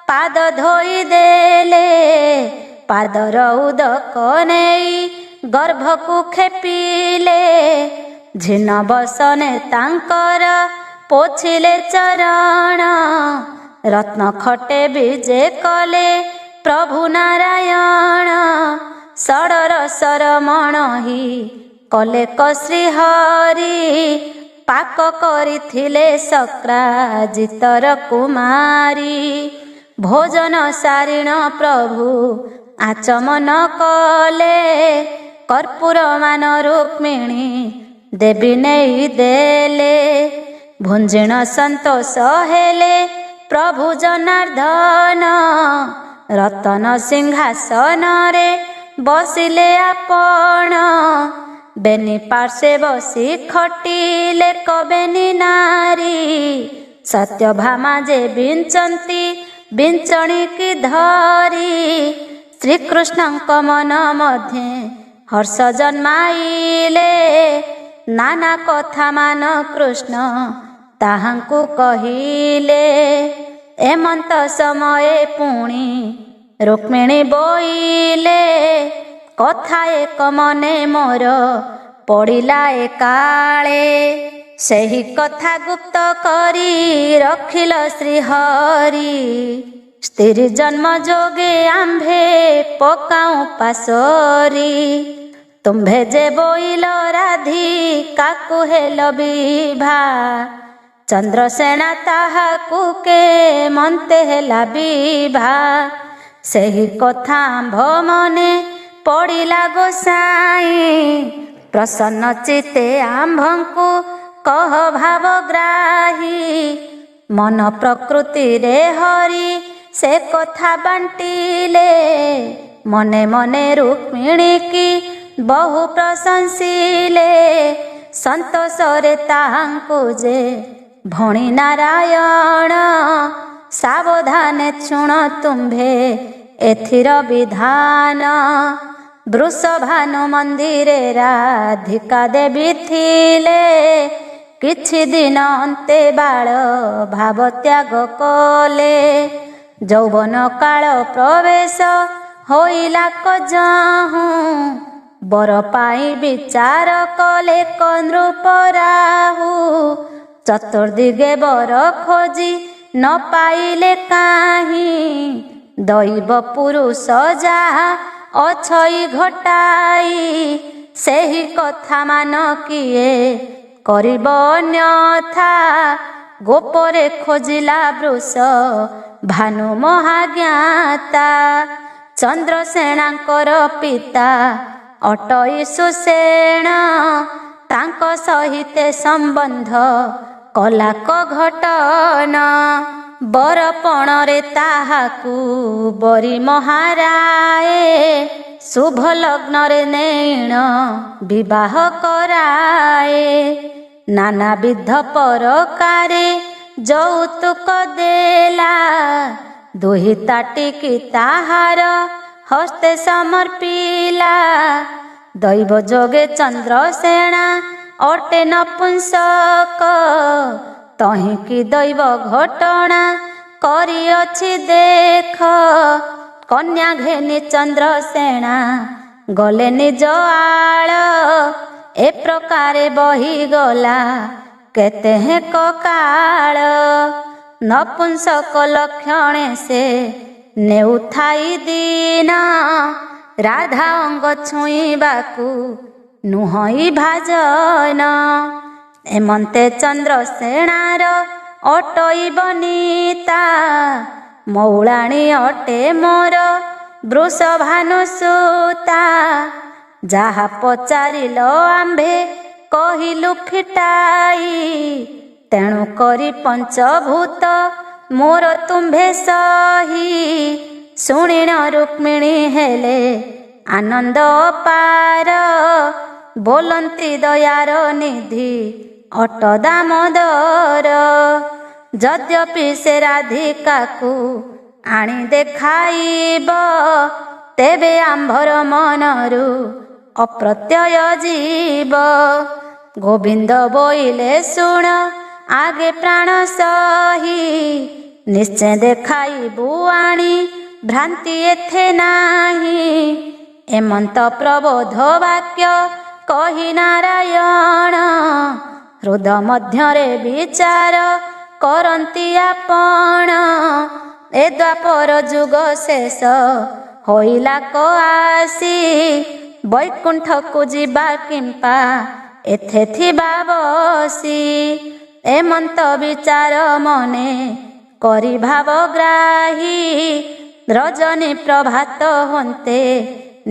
ପାଦ ଧୋଇ ଦେଲେ। ପାଦର ଉଦକ ନେଇ ଗର୍ଭକୁ ଖେପିଲେ। ଝିନ ବସନେ ତାଙ୍କର ପୋଛିଲେ ଚରଣ। ରତ୍ନ ଖଟେ ବିଜେ କଲେ ପ୍ରଭୁ ନାରାୟଣ। ଷଡ଼ରସର ମଣହି କଲେ କଶ୍ରୀହରି। ପାକ କରିଥିଲେ ଶକ୍ରାଜିତର କୁମାରୀ। ଭୋଜନ ସାରିଣ ପ୍ରଭୁ ଆଚମନ କଲେ। କର୍ପୂର ମାନ ରୁକ୍ମିଣୀ ଦେବୀ ନେଇ ଦେଲେ। ଭୁଞ୍ଜିଣ ସନ୍ତୋଷ ହେଲେ ପ୍ରଭୁ ଜନାର୍ଦ୍ଦନ। ରତନ ସିଂହାସନରେ ବସିଲେ ଆପଣ। ବେନି ପାର୍ଶ୍ୱେ ବସି ଖଟିଲେ କବେନି ନାରୀ। ସତ୍ୟଭାମା ଯେ ବିଞ୍ଚନ୍ତି ବିଞ୍ଚଣିକି ଧରି। ଶ୍ରୀକୃଷ୍ଣଙ୍କ ମନ ମଧ୍ୟେ ହର୍ଷ ଜନ୍ମାଇଲେ। ନାନା କଥା ମାନ କୃଷ୍ଣ ତାହାଙ୍କୁ କହିଲେ। ଏମନ୍ତ ସମୟେ ପୁଣି ରୁକ୍ମିଣୀ ବୋଇଲେ। କଥା ଏକ ମନେ ମୋର ପଡ଼ିଲା ଏକାଳେ। ସେହି କଥା ଗୁପ୍ତ କରି ରଖିଲ ଶ୍ରୀହରି। ସ୍ତ୍ରୀ ଜନ୍ମ ଯୋଗେ ଆମ୍ଭେ ପକାଉଁ ପାଶୋରି। ତୁମ୍ଭେ ଯେ ବୋଇଲ ରାଧିକାକୁ ହେଲ ବିଭା। ଚନ୍ଦ୍ରସେଣା ତାହାକୁ କେ ମନ୍ତେ ହେଲା ବିଭା। ସେହି କଥା ଆମ୍ଭ ମନେ ପଡ଼ିଲା ଗୋସାଇଁ। ପ୍ରସନ୍ନ ଚିତ୍ତେ ଆମ୍ଭଙ୍କୁ କହ ଭାବଗ୍ରାହୀ। ମନ ପ୍ରକୃତିରେ ହରି ସେ କଥା ବାଣ୍ଟିଲେ। ମନେ ମନେ ରୁକ୍ମିଣୀକି ବହୁ ପ୍ରଶଂସିଲେ। ସନ୍ତୋଷରେ ତାହାଙ୍କୁ ଯେ ଭଣି ନାରାୟଣ। ସାବଧାନେ ଶୁଣ ତୁମ୍ଭେ ଏଥିର ବିଧାନ। ବୃଷଭାନୁ ମନ୍ଦିରେ ରାଧିକା ଦେବୀ ଥିଲେ। କିଛି ଦିନ ଅନ୍ତେ ବାଳ ଭାବ ତ୍ୟାଗ କଲେ। ଯୌବନ କାଳ ପ୍ରବେଶ ହୋଇଲା କଜହୁଁ। ବର ପାଇଁ ବିଚାର କଲେ ନୃପରାହୁ। ଚତୁର୍ଦିଗେ ବର ଖୋଜି ନ ପାଇଲେ କାହିଁ। ଦୈବ ପୁରୁଷ ଯାହା ଅଛଇ ଘଟାଇ। ସେହି କଥା ମାନ କିଏ କରିବ ଅନ୍ୟଥା। ଗୋପରେ ଖୋଜିଲା ବୃଷ ଭାନୁ ମହାଜ୍ଞାତା। ଚନ୍ଦ୍ରସେଣାଙ୍କର ପିତା ଅଟଇ ସୁଷେଣ, ତାଙ୍କ ସହିତେ ସମ୍ବନ୍ଧ କଲାକ ଘଟନ। ବରପଣରେ ତାହାକୁ ବରି ମହାରାଏ, ଶୁଭ ଲଗ୍ନରେ ନେଣ ବିବାହ କରାଏ। ନାନାବିଧ ପରକାରେ ଯୌତୁକ ଦେଲା, ଦୁହିତା ଟିକି ତାହାର ହସ୍ତେ ସମର୍ପିଲା। ଦୈବ ଯୋଗେ ଚନ୍ଦ୍ରସେଣା ଅଟେ ନପୁଂସକ, ତହିଁକି ଦୈବ ଘଟଣା କରିଅଛି ଦେଖ। କନ୍ୟା ଘେନି ଚନ୍ଦ୍ରସେଣା ଗଲେ ନିଜ ଆଳ, ଏ ପ୍ରକାରେ ବହିଗଲା କେତେ ହେକ କାଳ। ନପୁଂସକ ଲକ୍ଷଣେ ସେ ନେଉଥାଇ ଦିନ, ରାଧା ଅଙ୍ଗ ଛୁଇଁବାକୁ ନୁହଁଇ ଭାଜନ। ଏମନ୍ତେ ଚନ୍ଦ୍ରସେଣାର ଅଟଇ ବନିତା, ମଉଳାଣୀ ଅଟେ ମୋର ବୃଷଭାନୁ ସୁତା। ଯାହା ପଚାରିଲ ଆମ୍ଭେ କହିଲୁ ଫିଟାଇ, ତେଣୁ କରି ପଞ୍ଚଭୂତ ମୋର ତୁମ୍ଭେ ସହି। ଶୁଣିଣ ରୁକ୍ମିଣୀ ହେଲେ ଆନନ୍ଦ ଅପାର, ବୋଲନ୍ତି ଦୟାର ନିଧି ଅଟ ଦାମୋଦର। ଯଦ୍ୟପି ସେ ରାଧିକାକୁ ଆଣି ଦେଖାଇବ, ତେବେ ଆମ୍ଭର ମନରୁ ଅପ୍ରତ୍ୟୟ ଯିବ। ଗୋବିନ୍ଦ ବୋଇଲେ ଶୁଣ ଆଗେ ପ୍ରାଣ ସହି, ନିଶ୍ଚୟ ଦେଖାଇବୁ ଆଣି ଭ୍ରାନ୍ତି ଏଥେ ନାହିଁ। ଏମନ୍ତ ପ୍ରବୋଧ ବାକ୍ୟ କହି ନାରାୟଣ, ହୃଦ ମଧ୍ୟରେ ବିଚାର କରନ୍ତି ଆପଣ। ଏ ଦ୍ୱାପର ଯୁଗ ଶେଷ ହୋଇଲା କ ଆସି, ବୈକୁଣ୍ଠକୁ ଯିବା କିମ୍ପା ଏଥେ ଥିବା ବସି। ଏମନ୍ତ ବିଚାର ମନେ କରି ଭାବଗ୍ରାହୀ, ରଜନୀ ପ୍ରଭାତ ହନ୍ତେ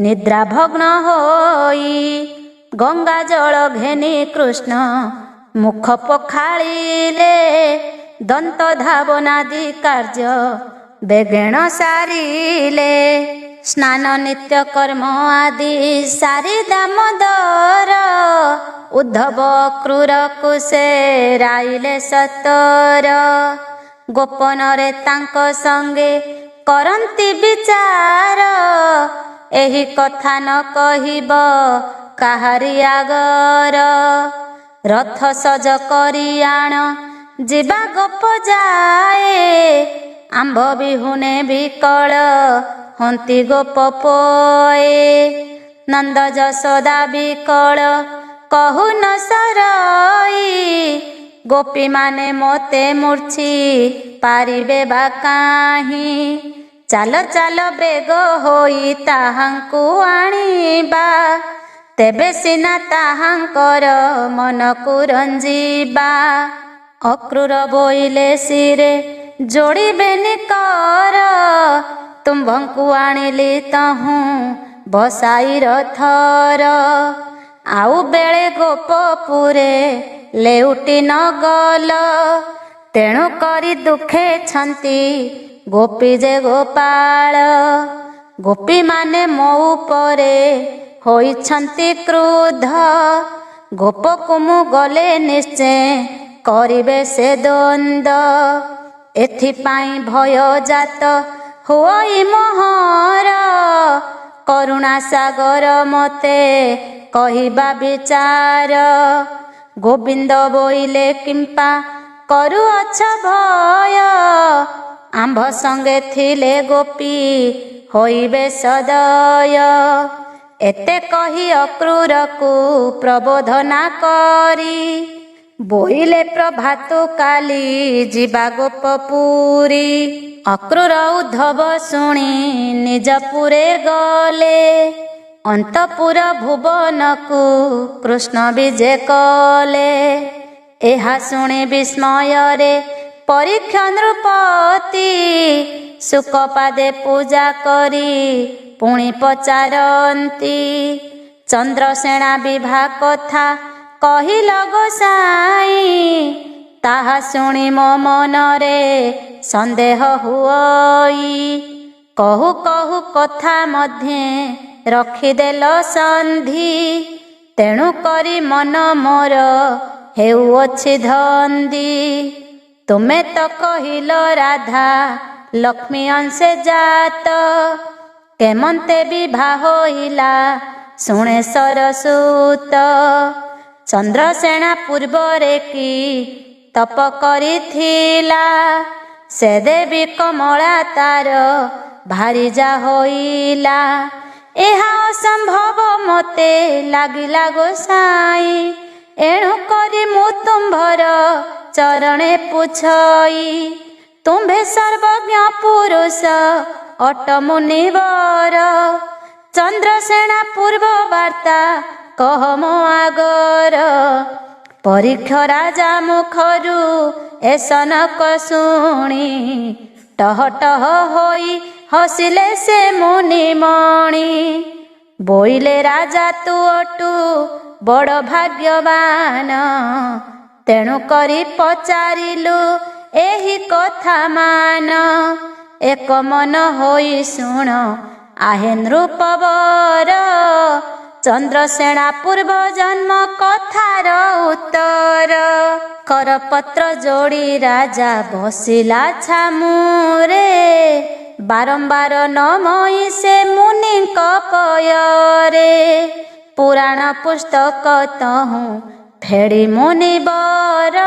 ନିଦ୍ରାଭଗ୍ନ ହୋଇ। ଗଙ୍ଗା ଜଳ ଘେନି କୃଷ୍ଣ ମୁଖ ପଖାଳିଲେ, ଦନ୍ତ ଧାବନାଦି କାର୍ଯ୍ୟ ବେଗେଣ ସାରିଲେ। ସ୍ନାନ ନିତ୍ୟ କର୍ମ ଆଦି ସାରି ଦାମୋଦର, ଉଦ୍ଧବ କ୍ରୂରକୁ ସେ ରାଇଲେ ସତର। ଗୋପନରେ ତାଙ୍କ ସଙ୍ଗେ କରନ୍ତି ବିଚାର, ଏହି କଥା ନ କହିବ କାହାରି ଆଗର। ରଥ ସଜ କରି ଆଣ ଯିବା ଗୋପ ଯାଏ, ଆମ୍ଭ ବିହୁନେ ବିକଳ ହନ୍ତି ଗୋପ ପୋଏ। ନନ୍ଦ ଯଶୋଦା ବିକଳ କହୁ ନ ସରଇ, ଗୋପୀମାନେ ମୋତେ ମୂର୍ଚ୍ଛି ପାରିବେ ବା କାହିଁ। ଚାଲ ଚାଲ ବେଗ ହୋଇ ତାହାଙ୍କୁ ଆଣିବା, ତେବେ ସିନା ତାହାଙ୍କର ମନକୁ ରଞ୍ଜିବା। ଅକ୍ରୂର ବୋଇଲେ ଶିରେ ଯୋଡ଼ିବେନି କର, ତୁମ୍ଭଙ୍କୁ ଆଣିଲି ତହୁଁ ବସାଇ ରଥର। ଆଉ ବେଳେ ଗୋପପୁରେ ଲେଉଟି ନ ଗଲ, ତେଣୁ କରି ଦୁଃଖେଛନ୍ତି ଗୋପୀ ଯେ ଗୋପାଳ। ଗୋପୀମାନେ ମୋ ଉପରେ ହୋଇଛନ୍ତି କ୍ରୁଦ୍ଧ, ଗୋପକୁ ମୁଁ ଗଲେ ନିଶ୍ଚୟ କରିବେ ସେ ଦ୍ୱନ୍ଦ। ଏଥିପାଇଁ ଭୟ ଜାତ ହୋଇ ମୋହର, କରୁଣା ସାଗର ମୋତେ କହିବା ବିଚାର। ଗୋବିନ୍ଦ ବୋଇଲେ କିମ୍ପା କରୁଅଛ ଭୟ, ଆମ୍ଭ ସଙ୍ଗେ ଥିଲେ ଗୋପୀ ହୋଇବେ ସଦୟ। ଏତେ କହି ଅକ୍ରୂରକୁ ପ୍ରବୋଧନା କରି, ବୋଇଲେ ପ୍ରଭାତୁ କାଲି ଯିବା ଗୋପପୁରୀ। ଅକ୍ରୂର ଉଦ୍ଧବ ଶୁଣି ନିଜପୁରେ ଗଲେ, ଅନ୍ତପୁର ଭୁବନକୁ କୃଷ୍ଣ ବିଜେ କଲେ। ଏହା ଶୁଣି ବିସ୍ମୟରେ ପରୀକ୍ଷା ନୃପତି ଶୁକପାଦେ ପୂଜା କରି ପୁଣି ପଚାରନ୍ତି, ଚନ୍ଦ୍ରସେଣା ବିଭା କଥା କହିଲ ଗୋସାଇଁ, ତାହା ଶୁଣି ମୋ ମନରେ ସନ୍ଦେହ ହୁଅଇ, କହୁ କହୁ କଥା ମଧ୍ୟେ ରଖିଦେଲ ସନ୍ଧି, ତେଣୁ କରି ମନ ମୋର ହେଉଅଛି ଧନ୍ଦି। ତୁମେ ତ କହିଲ ରାଧା ଲକ୍ଷ୍ମୀ ଅଂଶେ ଜାତ, କେମନ୍ତେ ବିଭା ହୋଇଲା ଶୁଣେ ସରସୁତ। ଚନ୍ଦ୍ରସେଣା ପୂର୍ବରେ କି ତପ କରିଥିଲା, ସେ ଦେବୀ କମଳା ତାର ଭାରିଜା ହୋଇଲା। ଏହା ଅସମ୍ଭବ ମୋତେ ଲାଗିଲା ଗୋସାଇଁ, ଏଣୁ କରି ମୁଁ ତୁମ୍ଭର ଚରଣେ ପୁଛଇ, ତୁମ୍ଭେ ସର୍ବଜ୍ଞ ପୁରୁଷ ଅଟ ମୁନିବର। ଚନ୍ଦ୍ରସେଣା ପୂର୍ବ ବାର୍ତ୍ତା କହ ମୋ ଆଗର, ପରୀକ୍ଷା ରାଜା ମୁଖରୁ ଏ ସନକ ଶୁଣି, ଟହ ଟହ ହୋଇ ହସିଲେ ସେ ମୁନିମଣି। ବୋଇଲେ ରାଜା ତୁ ଅଟୁ ବଡ଼ ଭାଗ୍ୟବାନ, ତେଣୁ କରି ପଚାରିଲୁ ଏହି କଥା ମାନ। ଏକ ମନ ହୋଇ ଶୁଣ ଆହେ ନୃପବର, ଚନ୍ଦ୍ରସେଣା ପୂର୍ବ ଜନ୍ମ କଥାର ଉତ୍ତର। କରପତ୍ର ଯୋଡ଼ି ରାଜା ବସିଲା ଛାମୁରେ, ବାରମ୍ବାର ନମଇ ସେ ମୁନିଙ୍କ ପୟରେ। ପୁରାଣ ପୁସ୍ତକ ତହୁଁ ଫେଡ଼ି ମୁନିବର,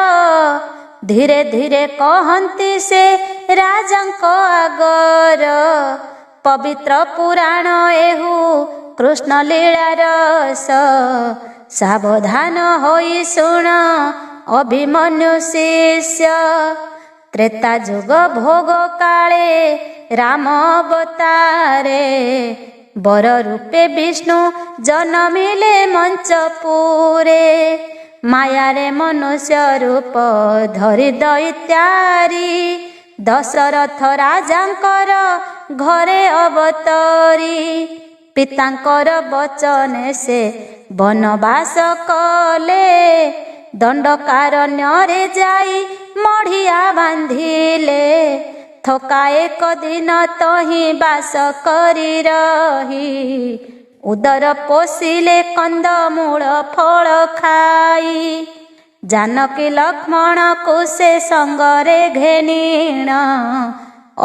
ଧୀରେ ଧୀରେ କହନ୍ତି ସେ ରାଜାଙ୍କ ଆଗର। ପବିତ୍ର ପୁରାଣ ଏହୁ କୃଷ୍ଣ ଲୀଳା ରସ, ସାବଧାନ ହୋଇ ଶୁଣ ଅଭିମନ୍ୟୁ ଶିଷ୍ୟ। ତ୍ରେତା ଯୁଗ ଭୋଗ କାଳେ ରାମ ଅବତାରେ, ବର ରୂପେ ବିଷ୍ଣୁ ଜନମିଲେ ମଞ୍ଚପୁରେ। ମାୟାରେ ମନୁଷ୍ୟ ରୂପ ଧରି ଦୈତ୍ୟାରି, ଦଶରଥ ରାଜାଙ୍କର ଘରେ ଅବତରି। ପିତାଙ୍କର ବଚନେ ସେ ବନବାସ କଲେ, ଦଣ୍ଡକାରଣ୍ୟରେ ଯାଇ ମଢ଼ିଆ ବାନ୍ଧିଲେ। ଥକା ଏକ ଦିନ ତହିଁ ବାସ କରି ରହି, ଉଦର ପୋଷିଲେ କନ୍ଦମୂଳ ଫଳ ଖାଇ। ଜାନକୀ ଲକ୍ଷ୍ମଣକୁ ସେ ସଙ୍ଗରେ ଘେନିଣ,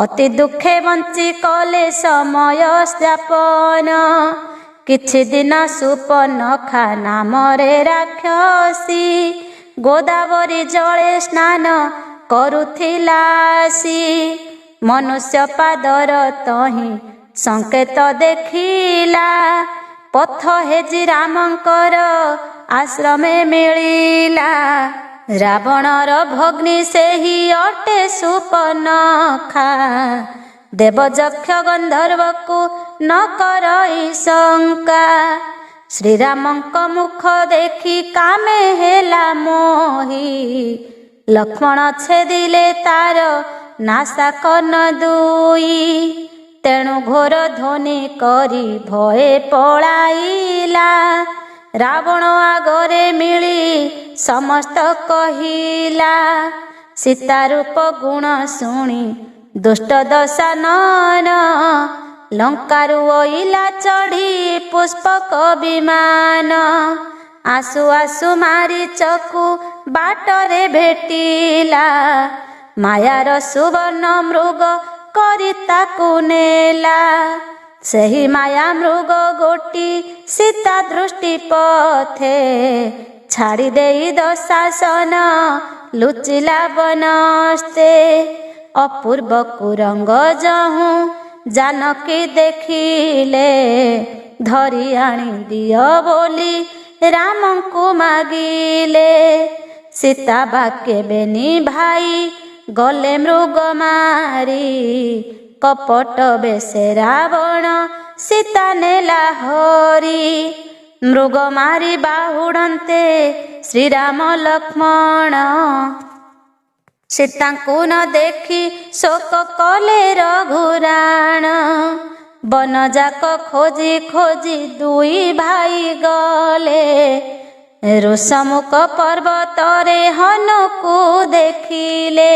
ଅତି ଦୁଃଖେ ବଞ୍ଚି କଲେ ସମୟ ଯାପନ। କିଛି ଦିନ ସୁପର୍ଣ୍ଣଖା ନାମରେ ରାକ୍ଷସୀ, ଗୋଦାବରୀ ଜଳେ ସ୍ନାନ କରୁଥିଲା ଆସି। ମନୁଷ୍ୟ ପାଦର ତହିଁ ସଂକେତ ଦେଖିଲା, ପଥ ହେଜି ରାମଙ୍କର ଆଶ୍ରମେ ମିଳିଲା। ରାବଣର ଭଗ୍ନୀ ସେହି ଅଟେ ସୁପର୍ଣ୍ଣଖା, ଦେବଯକ୍ଷ ଗନ୍ଧର୍ବକୁ ନ କରଇ ଶଙ୍କା। ଶ୍ରୀରାମଙ୍କ ମୁଖ ଦେଖି କାମେ ହେଲା ମୋହି, ଲକ୍ଷ୍ମଣ ଛେଦିଲେ ତାର ନାସା କର୍ଣ୍ଣ ଦୁଇ। ତେଣୁ ଘୋର ଧ୍ୱନି କରି ଭୟେ ପଳାଇଲା, ରାବଣ ଆଗରେ ମିଳି ସମସ୍ତ କହିଲା। ସୀତା ରୂପ ଗୁଣ ଶୁଣି ଦୁଷ୍ଟ ଦଶାନନ, ଲଙ୍କାରୁ ଅଇଲା ଚଢ଼ି ପୁଷ୍ପକ ବିମାନ। ଆସୁ ଆସୁ ମାରିଚକୁ ବାଟରେ ଭେଟିଲା, ମାୟାର ସୁବର୍ଣ୍ଣ ମୃଗ କରି ତାକୁ ନେଲା। ସେହି ମାୟା ମୃଗ ଗୋଟି ସୀତା ଦୃଷ୍ଟି ପଥେ, ଛାଡ଼ି ଦେଇ ଦଶାସନ ଲୁଚିଲା ବନସ୍ତେ। ଅପୂର୍ବ କୁରଙ୍ଗ ଯହୁଁ ଜାନକୀ ଦେଖିଲେ, ଧରି ଆଣି ଦିଅ ବୋଲି ରାମଙ୍କୁ ମାଗିଲେ। ସୀତା ବାକ୍ୟବେନି ଭାଇ ଗଲେ ମୃଗ ମାରି, କପଟ ବେଶେ ରାବଣ ସୀତା ନେଲା ହରି। ମୃଗ ମାରି ବାହୁଡ଼ନ୍ତେ ଶ୍ରୀରାମ ଲକ୍ଷ୍ମଣ। ସୀତାଙ୍କୁ ନ ଦେଖି ଶୋକ କଲେ ରଘୁରାଣ। ବନ ଯାକ ଖୋଜି ଖୋଜି ଦୁଇ ଭାଇ ଗଲେ। ଋଷମୁଖ ପର୍ବତରେ ହନୁକୁ ଦେଖିଲେ।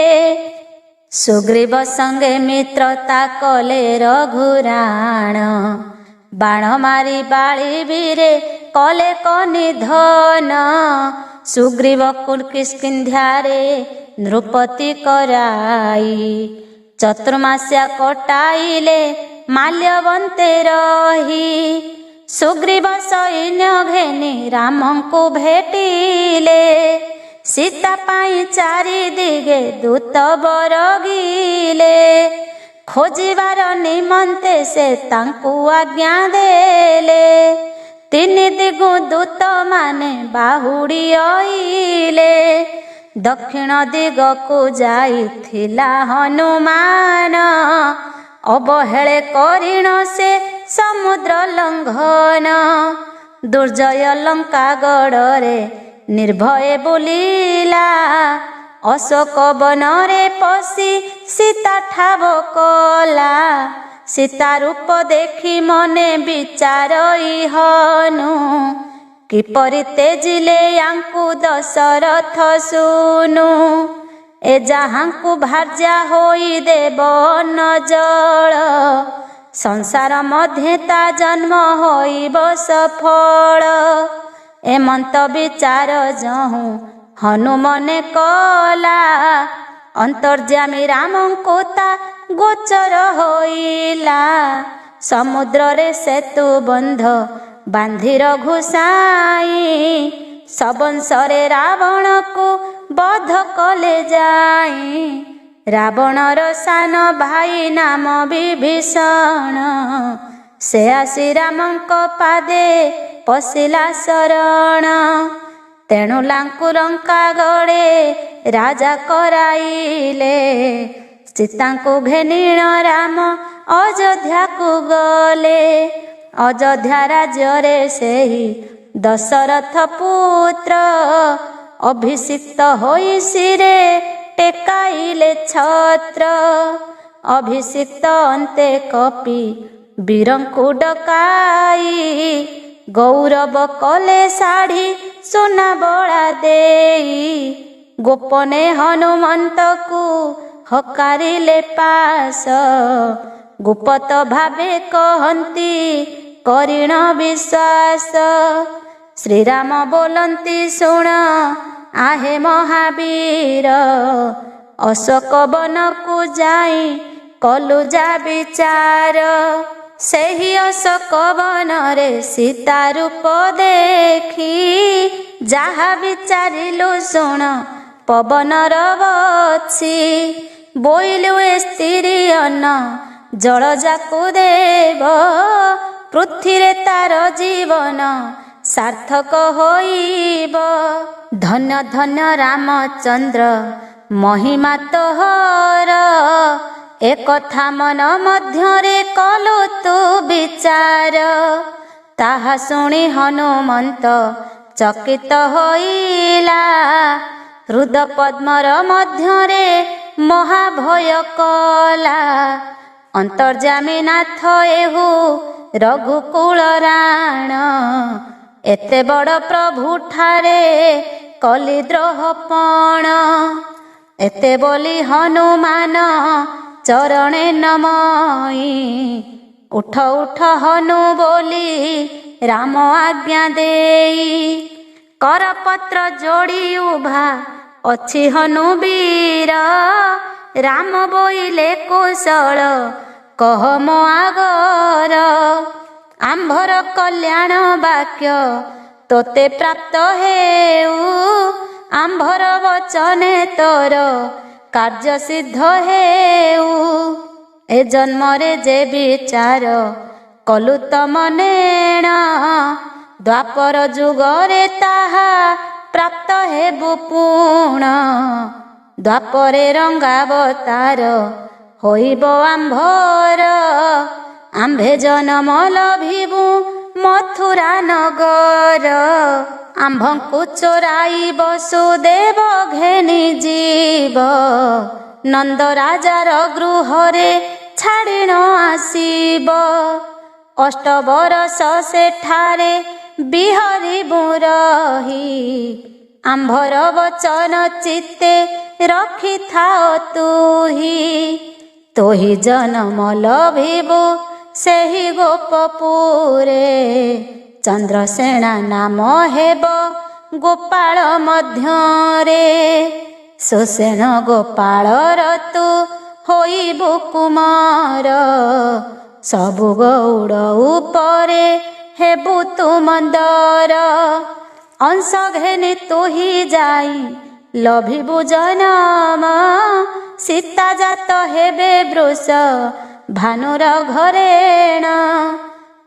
ସୁଗ୍ରୀବ ସଙ୍ଗେ ମିତ୍ରତା କଲେ ରଘୁରାଣ। ବାଣ ମାରି ବାଳିବିରେ କଲେ କନିଧନ। ସୁଗ୍ରୀବକୁ କିଷ୍କିନ୍ଧ୍ୟାରେ ନୃପତି କରାଇ। ଚତୁର୍ମାସ୍ୟା କଟାଇଲେ ମାଲ୍ୟବନ୍ତେ ରହି। ସୁଗ୍ରୀବ ସୈନ୍ୟ ଘେନି ରାମଙ୍କୁ ଭେଟିଲେ। ସୀତା ପାଇଁ ଚାରିଦିଗେ ଦୂତ ବରଗିଲେ। ଖୋଜିବାର ନିମନ୍ତେ ସେ ତାଙ୍କୁ ଆଜ୍ଞା ଦେଲେ। ତିନି ଦିଗୁ ଦୂତମାନେ ବାହୁଡ଼ି ଅଇଲେ। ଦକ୍ଷିଣ ଦିଗକୁ ଯାଇଥିଲା ହନୁମାନ। ଅବହେଳେ କରିଣ ସେ ସମୁଦ୍ର ଲଙ୍ଘନ। ଦୁର୍ଜୟ ଲଙ୍କା ଗଡ଼ରେ ନିର୍ଭୟ ବୁଲିଲା। ଅଶୋକ ବନରେ ପଶି ସୀତା ଠାବ କଲା। ସୀତା ରୂପ ଦେଖି ମନେ ବିଚାରଇ ହନୁ। କିପରି ତେଜିଲେ ୟାଙ୍କୁ ଦଶରଥ ଶୁନୁ। ଏ ଯାହାଙ୍କୁ ଭାର୍ଯ୍ୟା ହୋଇ ଦେବ ଅନ୍ନ ଜଳ। ସଂସାର ମଧ୍ୟେ ତା ଜନ୍ମ ହୋଇବ ସଫଳ। ଏମନ୍ତ ବିଚାର ଯହୁଁ ହନୁମନେ କଲା। ଅନ୍ତର୍ଯ୍ୟାମୀ ରାମଙ୍କୁ ତା ଗୋଚର ହୋଇଲା। ସମୁଦ୍ରରେ ସେତୁ ବନ୍ଧ ବାନ୍ଧି ରଘୁସାଇ। ସବଂଶରେ ରାବଣକୁ ବଧ କଲେ ଯାଇ। ରାବଣର ସାନ ଭାଇ ନାମ ବିଭୀଷଣ। ସେ ଆସି ରାମଙ୍କ ପାଦେ ପଶିଲା ଶରଣ। ତେଣୁ ଲାଙ୍କୁ ଲଙ୍କା ଗଡ଼େ ରାଜା କରାଇଲେ। ସୀତାଙ୍କୁ ଘେନିଣ ରାମ ଅଯୋଧ୍ୟାକୁ ଗଲେ। ଅଯୋଧ୍ୟା ରାଜ୍ୟରେ ସେହି ଦଶରଥ ପୁତ୍ର। ଅଭିଷିକ୍ତ ହୋଇ ଶିରେ ଟେକାଇଲେ ଛତ୍ର। ଅଭିଷିକ୍ତ ଅନ୍ତେ କପି ବୀରଙ୍କୁ ଡକାଇ। ଗୌରବ କଲେ ଶାଢ଼ୀ ସୁନା ବଳା ଦେଇ। ଗୋପନେ ହନୁମନ୍ତକୁ ହକାରିଲେ ପାଶ। ଗୁପତ ଭାବେ କହନ୍ତି କରିଣ ବିଶ୍ୱାସ। ଶ୍ରୀରାମ ବୋଲନ୍ତି ଶୁଣ ଆହେ ମହାବୀର। ଅଶୋକ ବନକୁ ଯାଇ କଲୁ ଯା ବିଚାର। ସେହି ଅଶୋକ ବନରେ ସୀତା ରୂପ ଦେଖି। ଯାହା ବିଚାରିଲୁ ଶୁଣ ପବନର ବଛି। ବୋଇଲୁ ଏ ସ୍ତ୍ରୀ ଅନ୍ନ ଜଳ ଯାକୁ ଦେବ। ପୃଥିରେ ତାର ଜୀବନ ସାର୍ଥକ ହୋଇବ। ଧନ୍ୟ ଧନ୍ୟ ରାମଚନ୍ଦ୍ର ମହିମା ତୋହର। ଏକଥା ମନ ମଧ୍ୟରେ କଲୁ ତୁ ବିଚାର। ତାହା ଶୁଣି ହନୁମନ୍ତ ଚକିତ ହୋଇଲା। ହୃଦ ପଦ୍ମର ମଧ୍ୟରେ ମହାଭୟ କଲା। ଅନ୍ତର୍ଯ୍ୟାମୀ ନାଥ ଏହୁ ରଘୁକୁଳ ରାଣ। ଏତେ ବଡ଼ ପ୍ରଭୁ ଠାରେ କଲି ଦ୍ରୋହ ପଣ। ଏତେ ବୋଲି ହନୁମାନ ଚରଣେ ନମଇ। ଉଠ ଉଠ ହନୁ ବୋଲି ରାମ ଆଜ୍ଞା ଦେଇ। କରପତ୍ର ଯୋଡ଼ି ଉଭା ଅଛି ହନୁ ବୀର। ରାମ ବୋଇଲେ କୌଶଳ କହ ମୋ ଆଗର। ଆମ୍ଭର କଲ୍ୟାଣ ବାକ୍ୟ ତୋତେ ପ୍ରାପ୍ତ ହେଉ। ଆମ୍ଭର ବଚନେ ତୋର କାର୍ଯ୍ୟ ସିଦ୍ଧ ହେଉ। ଏ ଜନ୍ମରେ ଯେ ବିଚାର କଲୁ ତମ ନେଣ। ଦ୍ୱାପର ଯୁଗରେ ତାହା ପ୍ରାପ୍ତ ହେବୁ ପୁଣ। ଦ୍ୱାପରେ ରଙ୍ଗାବତାର ହୋଇବ ଆମ୍ଭର। ଆମ୍ଭେ ଜନମ ଲଭିବୁ ମଥୁରା ନଗର। ଆମ୍ଭଙ୍କୁ ଚୋରାଇ ବସୁଦେବ ଘେନି ଯିବ, ନନ୍ଦ ରାଜାର ଗୃହରେ ଛାଡ଼ି ନ ଆସିବ। 8 ବରଷ ସେଠାରେ ବିହରିବୁ ରହି, ଆମ୍ଭର ବଚନ ଚିତ୍ତେ ରଖିଥାଅ ତୁହି। ତୋହି ଜନମ ଲଭିବୁ ସେହି ଗୋପପୁରେ, ଚନ୍ଦ୍ରସେନା ନାମ ହେବ ଗୋପାଳ ମଧ୍ୟରେ। ସୁସେନ ଗୋପାଳର ତୁ ହୋଇବୁ କୁମାର, ସବୁ ଗୌଡ଼ ଉପରେ ହେବୁ ତୁ ମନ୍ଦର। ଅଂଶ ଘେନି ତୁହି ଯାଇ ଲଭିବୁ ଜନମ, ସୀତା ଜାତ ହେବେ ବୃଷ ଭାନୁର ଘରେଣ।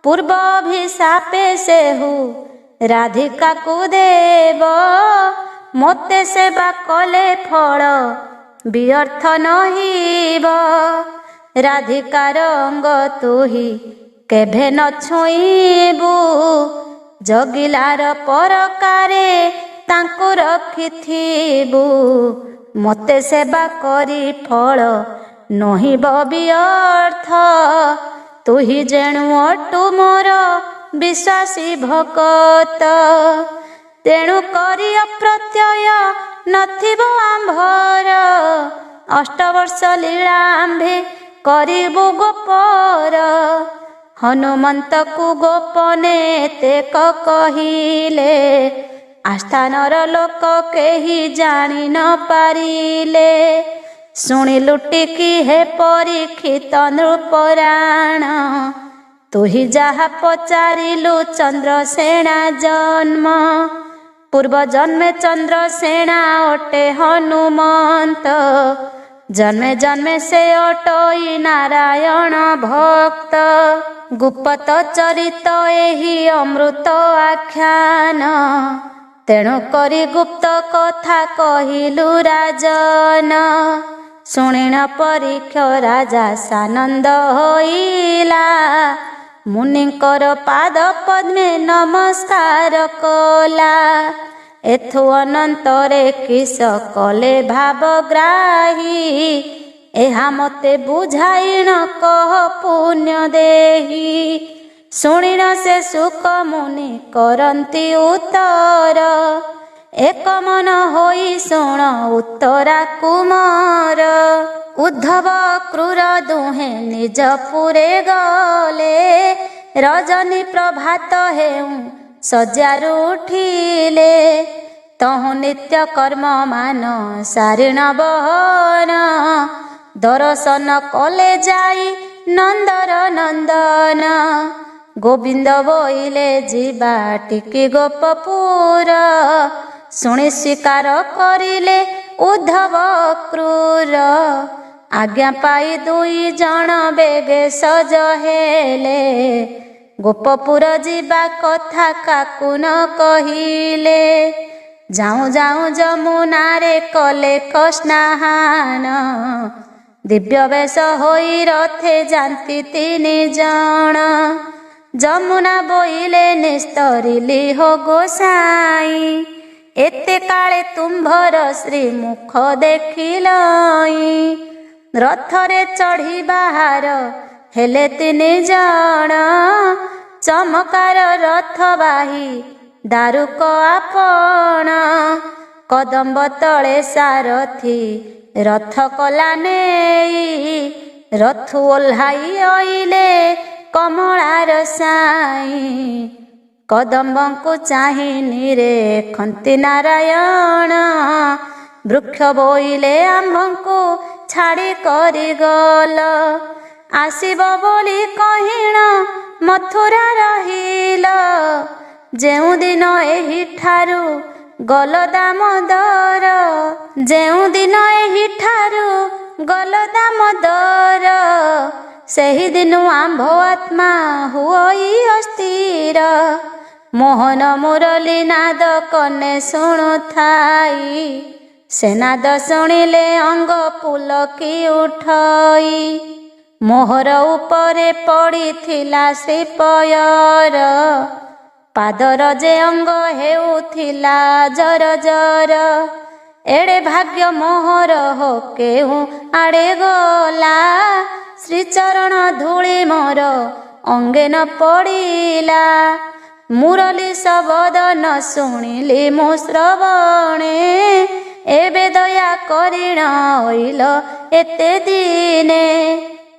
ପୂର୍ବ ଅଭିଶାପେ ସେହୁ ରାଧିକାକୁ ଦେବ, ମୋତେ ସେବା କଲେ ଫଳ ବ୍ୟର୍ଥ ନହିବ। ରାଧିକାର ଅଙ୍ଗ ତୁହି କେଭେ ନ ଛୁଇଁବୁ, ଜଗିଲାର ପରକାରେ ତାଙ୍କୁ ରଖିଥିବୁ। ମୋତେ ସେବା କରି ଫଳ ନହିବ ବ୍ୟର୍ଥ, ତୁହି ଯେଣୁ ଅଟୁ ମୋର ବିଶ୍ୱାସୀ ଭକତ। ତେଣୁ କରି ଅପ୍ରତ୍ୟୟ ନଥିବ ଆମ୍ଭର, 8 ବର୍ଷ ଲୀଳା ଆମ୍ଭେ କରିବୁ ଗୋପର। ହନୁମନ୍ତକୁ ଗୋପନେ ଏତେକ କହିଲେ, ଆସ୍ଥାନର ଲୋକ କେହି ଜାଣି ନ ପାରିଲେ। ଶୁଣିଲୁ ଟିକି ହେ ପରୀକ୍ଷିତ ନୃପରାଣ, ତୁହି ଯାହା ପଚାରିଲୁ ଚନ୍ଦ୍ରସେନା ଜନ୍ମ। ପୂର୍ବ ଜନ୍ମେ ଚନ୍ଦ୍ରସେନା ଅଟେ ହନୁମନ୍ତ, ଜନ୍ମେ ଜନ୍ମେ ସେ ଅଟଇ ନାରାୟଣ ଭକ୍ତ। ଗୁପ୍ତ ଚରିତ ଏହି ଅମୃତ ଆଖ୍ୟାନ, ତେଣୁ କରି ଗୁପ୍ତ କଥା କହିଲୁ ରାଜନ। ଶୁଣିଣ ପରୀକ୍ଷ ରାଜା ସାନନ୍ଦ ହୋଇଲା, ମୁନିଙ୍କର ପାଦ ପଦ୍ମେ ନମସ୍କାର କଲା। ଏଥୁ ଅନନ୍ତରେ କିସ କଲେ ଭାବଗ୍ରାହୀ, ଏହା ମୋତେ ବୁଝାଇଣ କହ ପୁଣ୍ୟ ଦେହି। ଶୁଣିଣ ସେ ସୁକ ମୁନି କରନ୍ତି ଉତ୍ତର, ଏକ ମନ ହୋଇ ଶୁଣ ଉତ୍ତରା କୁମାର। ଉଦ୍ଧବ କ୍ରୂର ଦୁହେଁ ନିଜ ପୁରେ ଗଲେ, ରଜନୀ ପ୍ରଭାତ ହେଉ ଶଯ୍ୟାରୁ ଉଠିଲେ। ତହୁଁ ନିତ୍ୟ କର୍ମ ମାନ ସାରିଣ ବହନ, ଦର୍ଶନ କଲେ ଯାଇ ନନ୍ଦର ନନ୍ଦନ। ଗୋବିନ୍ଦ ବୋଇଲେ ଯିବା ଟିକି ଗୋପପୁର, ଶୁଣି ସ୍ୱୀକାର କରିଲେ ଉଦ୍ଧବ କ୍ରୂର। ଆଜ୍ଞା ପାଇ 2 ଜଣ ବେଗେ ସଜ ହେଲେ, ଗୋପପୁର ଯିବା କଥା କାକୁ ନ କହିଲେ। ଯାଉଁ ଯାଉଁ ଯମୁନାରେ କଲେ ସ୍ନାନ, ଦିବ୍ୟ ବେଶ ହୋଇ ରଥେ ଯାନ୍ତି 3 ଜଣ। ଯମୁନା ବୋଇଲେ ନିସ୍ତରିଲି ହୋ ଗୋସାଇଁ, ଏତେ କାଳେ ତୁମ୍ଭର ଶ୍ରୀମୁଖ ଦେଖିଲଇଁ। ରଥରେ ଚଢ଼ି ବାହାର ହେଲେ 3 ଜଣ, ଚମକାର ରଥ ବାହି ଦାରୁକ ଆପଣ। କଦମ୍ବ ତଳେ ସାରଥି ରଥ କଲା ନେଇ, ରଥୁ ଓହ୍ଲାଇ ଅଇଲେ କମଳାର ସାଇଁ। କଦମ୍ବଙ୍କୁ ଚାହିଁ ନିରେଖନ୍ତି ନାରାୟଣ, ବୃକ୍ଷ ବୋଇଲେ ଆମ୍ଭଙ୍କୁ ଛାଡ଼ି କରି ଗଲ। ଆସିବ ବୋଲି କହିଣ ମଥୁରା ରହିଲ, ଯେଉଁଦିନ ଏହିଠାରୁ ଗଲ ଦାମୋଦର। ଯେଉଁଦିନ ଏହିଠାରୁ ଗଲ ଦାମୋଦର, ସେହିଦିନୁ ଆମ୍ଭ ଆତ୍ମା ହୁଅଇ ଅସ୍ଥିର। ମୋହନ ମୁରଲି ନାଦ କନେ ଶୁଣୁଥାଇ, ସେ ନାଦ ଶୁଣିଲେ ଅଙ୍ଗ ପୁଲକି ଉଠଇ। ମୋହର ଉପରେ ପଡ଼ିଥିଲା ଶ୍ରୀପୟର, ପାଦର ଯେ ଅଙ୍ଗ ହେଉଥିଲା ଜର ଜର। ଏଡ଼େ ଭାଗ୍ୟ ମୋହର ହୋ କେଉଁ ଆଡ଼େ ଗଲା, ଶ୍ରୀଚରଣ ଧୂଳି ମୋର ଅଙ୍ଗେ ନ ପଡ଼ିଲା। ମୁରଲି ଶବଦ ନ ଶୁଣିଲି ମୁଁ ଶ୍ରବଣେ, ଏବେ ଦୟା କରିଣ ଅଇଲ ଏତେ ଦିନେ।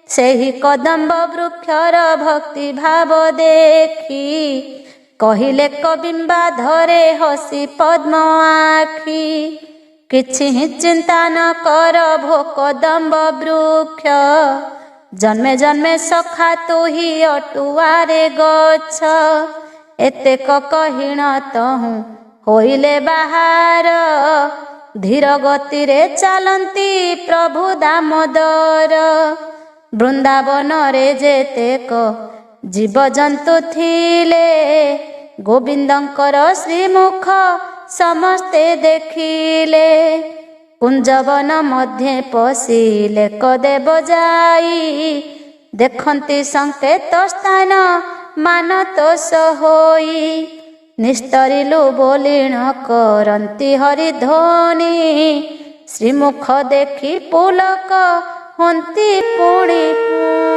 ସେହି କଦମ୍ବ ବୃକ୍ଷର ଭକ୍ତି ଭାବ ଦେଖି, କହିଲେ କବିମ୍ବାଧରେ ହସି ପଦ୍ମ ଆଖି। କିଛି ହିଁ ଚିନ୍ତା ନ କର ଭୋ କଦମ୍ବ ବୃକ୍ଷ, ଜନ୍ମେ ଜନ୍ମେ ସଖା ତୁହି ଅଟୁଆରେ ଗଛ। ଏତେକ କହିଣ ତହୁଁ ହୋଇଲେ ବାହାର, ଧୀର ଗତିରେ ଚାଲନ୍ତି ପ୍ରଭୁ ଦାମୋଦର। ବୃନ୍ଦାବନରେ ଯେତେକ ଜୀବଜନ୍ତୁ ଥିଲେ, ଗୋବିନ୍ଦଙ୍କର ଶ୍ରୀମୁଖ ସମସ୍ତେ ଦେଖିଲେ। କୁଞ୍ଜବନ ମଧ୍ୟେ ପଶିଲେ କଦେବ ଯାଇ, ଦେଖନ୍ତି ସଂକେତ ସ୍ଥାନ ମାନତୋଷ ହୋଇ। ନିସ୍ତରିଲୁ ବୋଲିଣ କରନ୍ତି ହରିଧ୍ୱନି, ଶ୍ରୀମୁଖ ଦେଖି ପୁଲକ ହୁଅନ୍ତି ପୁଣି ପୁଣି।